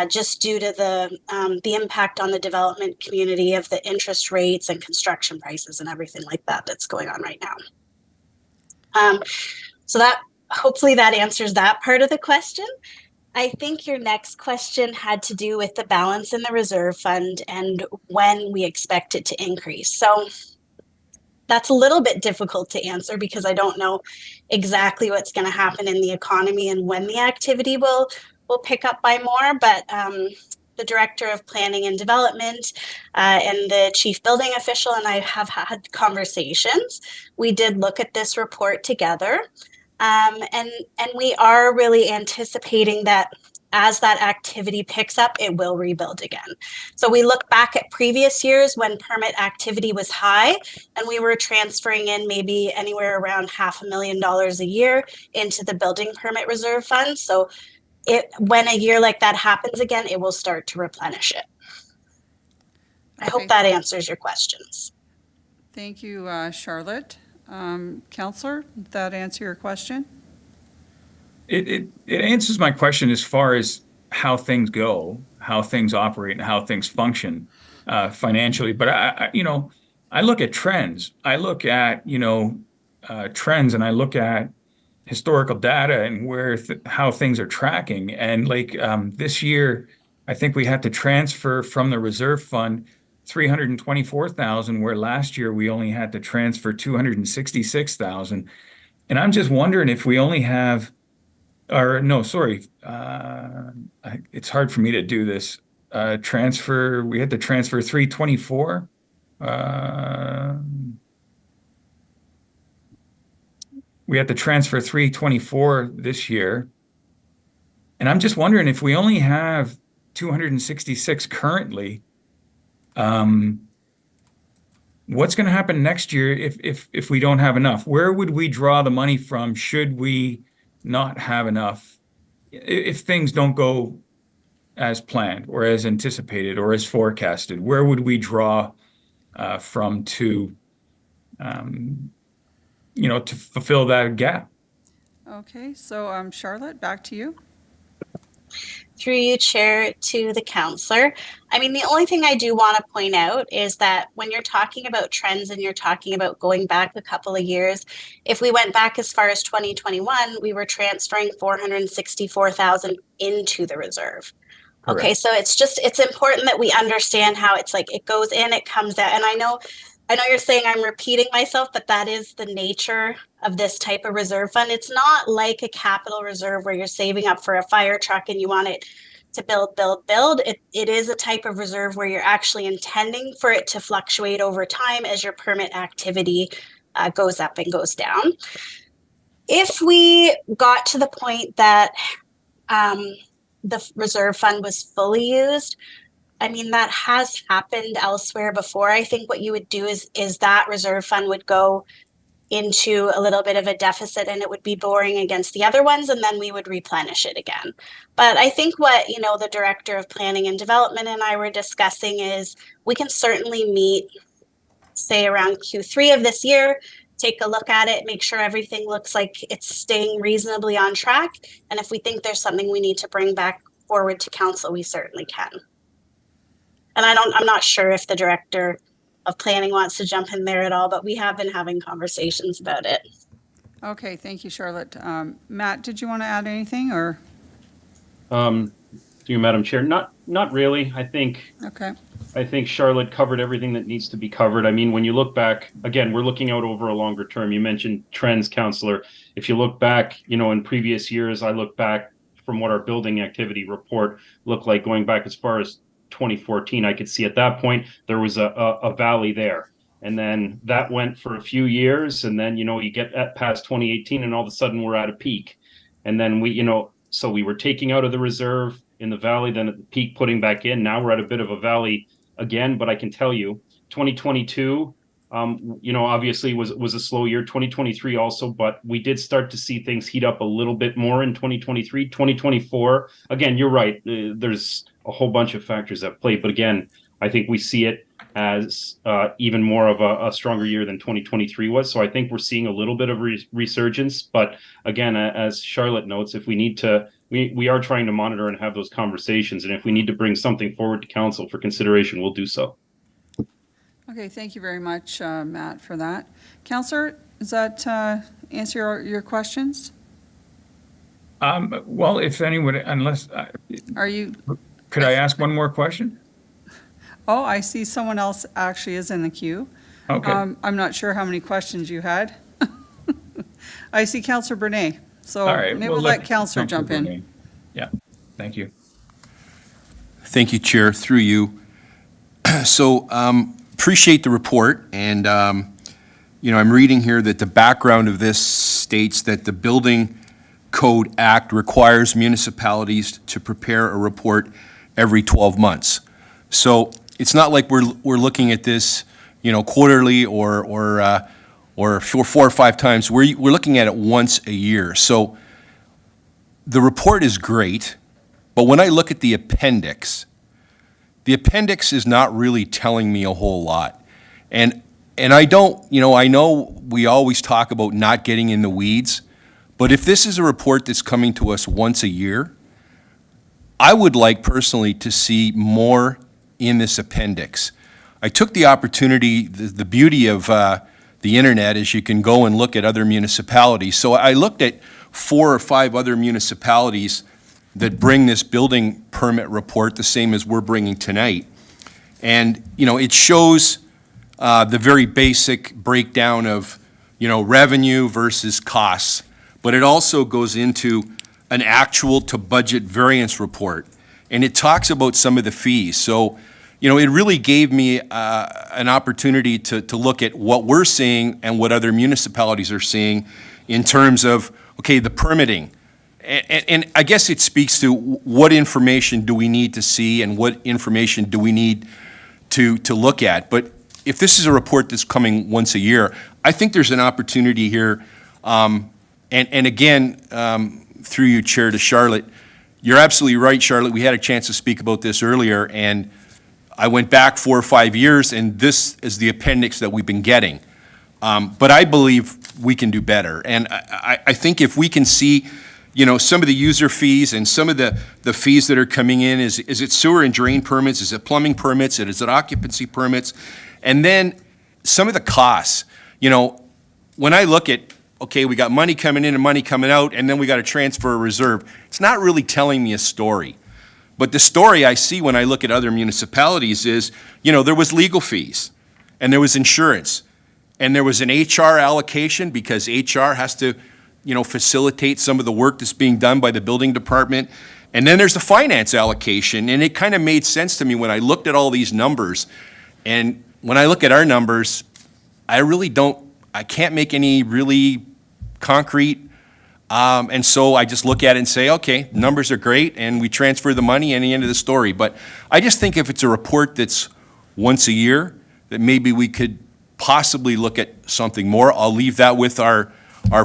just due to the impact on the development community of the interest rates and construction prices and everything like that that's going on right now. So that hopefully that answers that part of the question. I think your next question had to do with the balance in the reserve fund and when we expect it to increase. So that's a little bit difficult to answer because I don't know exactly what's going to happen in the economy and when the activity will pick up by more. But the Director of Planning and Development and the Chief Building Official and I have had conversations. We did look at this report together. And we are really anticipating that as that activity picks up, it will rebuild again. So we look back at previous years when permit activity was high and we were transferring in maybe anywhere around $500,000 a year into the building permit reserve fund. So when a year like that happens again, it will start to replenish it. I hope that answers your questions. Thank you, Charlotte. Counselor, did that answer your question? It answers my question as far as how things go, how things operate, and how things function financially. But I look at trends. I look at trends, and I look at historical data and where how things are tracking. And like this year, I think we had to transfer from the reserve fund $324,000, where last year we only had to transfer $266,000. And I'm just wondering if we only have, or no, sorry, it's hard for me to do this. We had to transfer 324. We had to transfer 324 this year. And I'm just wondering if we only have 266 currently, what's going to happen next year if we don't have enough? Where would we draw the money from should we not have enough? If things don't go as planned or as anticipated or as forecasted, where would we draw from to fulfill that gap? Okay, so Charlotte, back to you. Through you, Chair, to the counselor. I mean, the only thing I do want to point out is that when you're talking about trends and you're talking about going back a couple of years, if we went back as far as 2021, we were transferring $464,000 into the reserve. Correct. Okay, so it's important that we understand how it's like it goes in, it comes out. And I know you're saying I'm repeating myself, but that is the nature of this type of reserve fund. It's not like a capital reserve where you're saving up for a fire truck and you want it to build. It is a type of reserve where you're actually intending for it to fluctuate over time as your permit activity goes up and goes down. If we got to the point that the reserve fund was fully used, I mean, that has happened elsewhere before. I think what you would do is that reserve fund would go into a little bit of a deficit and it would be borrowing against the other ones, and then we would replenish it again. But I think what, the Director of Planning and Development and I were discussing is we can certainly meet, say, around Q3 of this year, take a look at it, make sure everything looks like it's staying reasonably on track. And if we think there's something we need to bring back forward to council, we certainly can. And I'm not sure if the Director of Planning wants to jump in there at all, but we have been having conversations about it. Okay, thank you, Charlotte. Matt, did you want to add anything or? To you, Madam Chair, not really. I think Charlotte covered everything that needs to be covered. I mean, when you look back, again, we're looking out over a longer term. You mentioned trends, Councillor. If you look back, in previous years, I look back from what our building activity report looked like going back as far as 2014, I could see at that point there was a valley there, and then that went for a few years, and then you get past 2018 and all of a sudden we're at a peak, and then so we were taking out of the reserve in the valley, then at the peak putting back in. Now we're at a bit of a valley again, but I can tell you 2022 Obviously was a slow year, 2023 also, but we did start to see things heat up a little bit more in 2023. 2024, again, you're right. There's a whole bunch of factors at play, but again, I think we see it as even more of a stronger year than 2023 was. So I think we're seeing a little bit of resurgence. But again, as Charlotte notes, if we need to, we are trying to monitor and have those conversations. And if we need to bring something forward to council for consideration, we'll do so. Okay, thank you very much, Matt, for that. Councillor, does that answer your questions? Well, if anyone, unless, Are you, could I ask one more question? oh, I see someone else actually is in the queue. Okay. I'm not sure how many questions you had. I see Councillor Bernay, so All right. maybe we'll let Councillor jump in. Bernay. Yeah, thank you. Thank you, Chair, through you. So appreciate the report, and I'm reading here that the background of this states that the Building Code Act requires municipalities to prepare a report every 12 months. So it's not like we're looking at this, quarterly or 4 or 5 times. We're looking at it once a year. So the report is great, but when I look at the appendix is not really telling me a whole lot. And I don't, I know we always talk about not getting in the weeds, but if this is a report that's coming to us once a year, I would like personally to see more in this appendix. I took the opportunity, the beauty of the internet is you can go and look at other municipalities. So I looked at 4 or 5 other municipalities that bring this building permit report the same as we're bringing tonight. And, it shows the very basic breakdown of, revenue versus costs. But it also goes into an actual to budget variance report. And it talks about some of the fees. So, it really gave me an opportunity to look at what we're seeing and what other municipalities are seeing in terms of, okay, the permitting. And I guess it speaks to what information do we need to see and what information do we need to look at. But if this is a report that's coming once a year, I think there's an opportunity here. And again, through you, Chair, to Charlotte, you're absolutely right, Charlotte. We had a chance to speak about this earlier, and I went back 4 or 5 years, and this is the appendix that we've been getting. But I believe we can do better. And I think if we can see some of the user fees and some of the fees that are coming in, is it sewer and drain permits? Is it plumbing permits? Is it occupancy permits? And then some of the costs. When I look at, okay, we got money coming in and money coming out, and then we got to transfer a reserve, it's not really telling me a story. But the story I see when I look at other municipalities is, there was legal fees, and there was insurance, and there was an HR allocation because HR has to facilitate some of the work that's being done by the building department. And then there's the finance allocation, and it kind of made sense to me when I looked at all these numbers. And when I look at our numbers, I can't make any really concrete, and so I just look at it and say, okay, numbers are great, and we transfer the money and the end of the story. But I just think if it's a report that's once a year, that maybe we could possibly look at something more. I'll leave that with our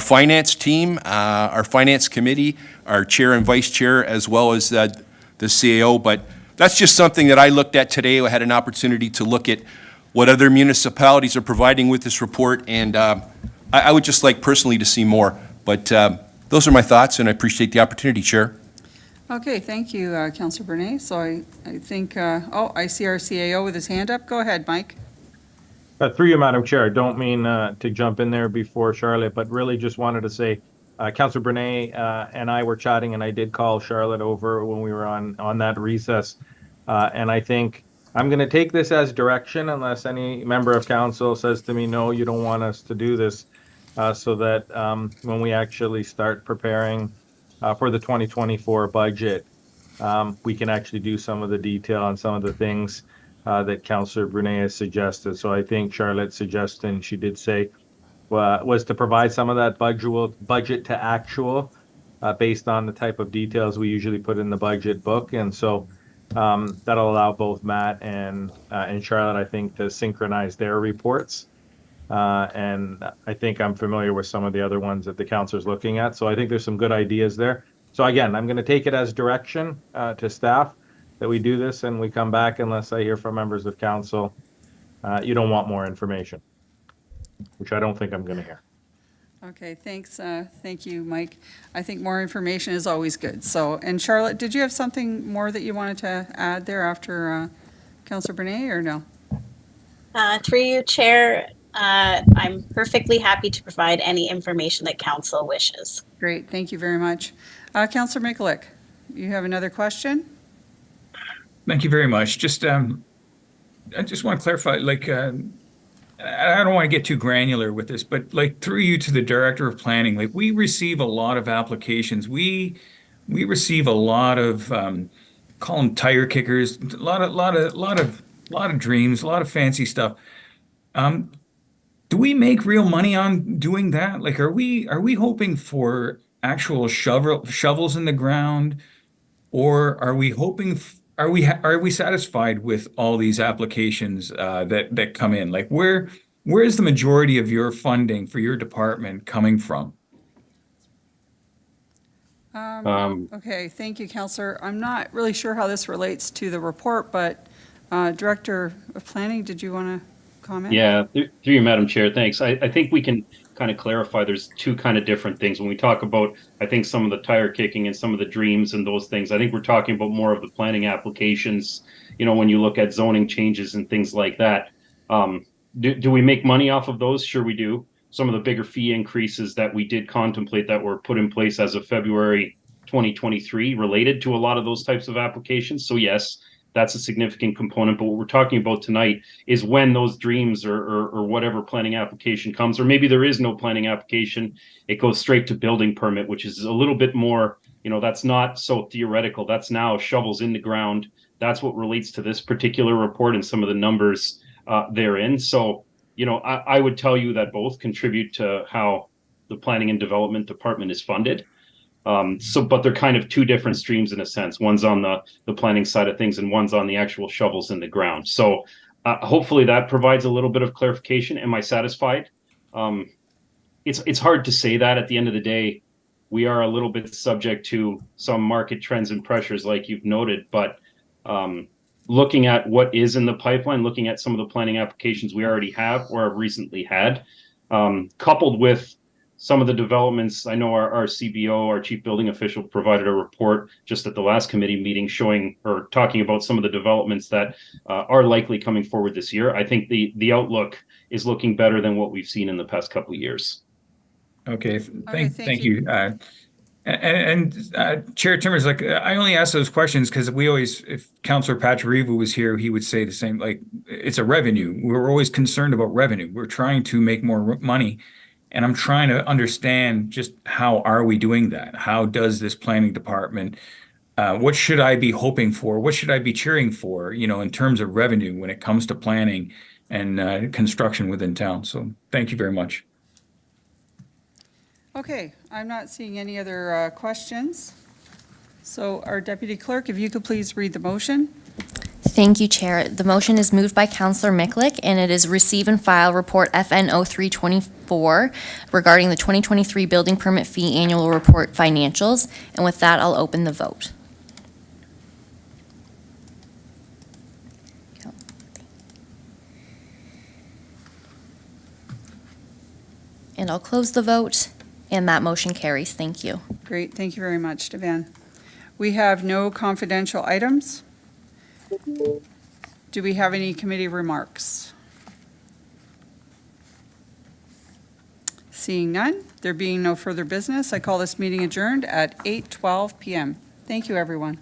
finance team, our finance committee, our chair and vice chair, as well as the CAO. But that's just something that I looked at today. I had an opportunity to look at what other municipalities are providing with this report, and I would just like personally to see more. But those are my thoughts, and I appreciate the opportunity, Chair. Okay, thank you, Councillor Bernay. So I think, I see our CAO with his hand up. Go ahead, Mike. Through you, Madam Chair, I don't mean to jump in there before Charlotte, but really just wanted to say, Councillor Bernay and I were chatting, and I did call Charlotte over when we were on that recess. And I think I'm going to take this as direction unless any member of council says to me, no, you don't want us to do this, so that when we actually start preparing for the 2024 budget, we can actually do some of the detail on some of the things that Councillor Bernay has suggested. So I think Charlotte's suggestion, she did say, was to provide some of that budget to actual based on the type of details we usually put in the budget book. And so that'll allow both Matt and Charlotte, I think, to synchronize their reports And I think I'm familiar with some of the other ones that the council's looking at. So I think there's some good ideas there. So again, I'm going to take it as direction to staff that we do this and we come back unless I hear from members of council. You don't want more information, which I don't think I'm going to hear. Okay, thanks. Thank you, Mike. I think more information is always good. So, and Charlotte, did you have something more that you wanted to add there after Councillor Bernay, or no? Through you, Chair, I'm perfectly happy to provide any information that council wishes. Great, thank you very much. Councillor Mikulik, you have another question? Thank you very much. Just, I just want to clarify, like, I don't want to get too granular with this, but like through you to the director of planning, like we receive a lot of applications. We receive a lot of, call them tire kickers, a lot of dreams, a lot of fancy stuff. Do we make real money on doing that? Like, are we hoping for actual shovels in the ground, or are we hoping? Are we satisfied with all these applications that come in? Like, where is the majority of your funding for your department coming from? Okay, thank you, Councillor. I'm not really sure how this relates to the report, but Director of Planning, did you want to comment? Yeah, through you, Madam Chair, thanks. I think we can kind of clarify there's two kind of different things. When we talk about, I think, some of the tire kicking and some of the dreams and those things, I think we're talking about more of the planning applications, you know, when you look at zoning changes and things like that. Do we make money off of those? Sure we do. Some of the bigger fee increases that we did contemplate that were put in place as of February 2023 related to a lot of those types of applications. So yes, that's a significant component. But what we're talking about tonight is when those dreams or whatever planning application comes, or maybe there is no planning application, it goes straight to building permit, which is a little bit more, you know, that's not so theoretical. That's now shovels in the ground. That's what relates to this particular report and some of the numbers therein. So, you know, I would tell you that both contribute to how the planning and development department is funded. But they're kind of two different streams in a sense. One's on the planning side of things and one's on the actual shovels in the ground. So hopefully that provides a little bit of clarification. Am I satisfied? It's hard to say that. At the end of the day, we are a little bit subject to some market trends and pressures like you've noted, but looking at what is in the pipeline, looking at some of the planning applications we already have or have recently had, coupled with some of the developments. I know our CBO, our chief building official, provided a report just at the last committee meeting showing or talking about some of the developments that are likely coming forward this year. I think the outlook is looking better than what we've seen in the past couple of years. Okay, right, thank you. Chair Timmers, like, I only ask those questions because we always, if Councillor Patrirevu was here, he would say the same, like, it's a revenue. We're always concerned about revenue. We're trying to make more money. And I'm trying to understand just how are we doing that? How does this planning department, what should I be hoping for? What should I be cheering for, you know, in terms of revenue when it comes to planning and construction within town? So thank you very much. Okay, I'm not seeing any other questions. So our Deputy Clerk, if you could please read the motion. Thank you, Chair. The motion is moved by Councillor Mikulik, and it is receive and file report FN 0324 regarding the 2023 building permit fee annual report financials. And with that, I'll open the vote. And I'll close the vote, and that motion carries. Thank you. Great, thank you very much, Devan. We have no confidential items. Do we have any committee remarks? Seeing none, there being no further business, I call this meeting adjourned at 8:12 p.m. Thank you, everyone.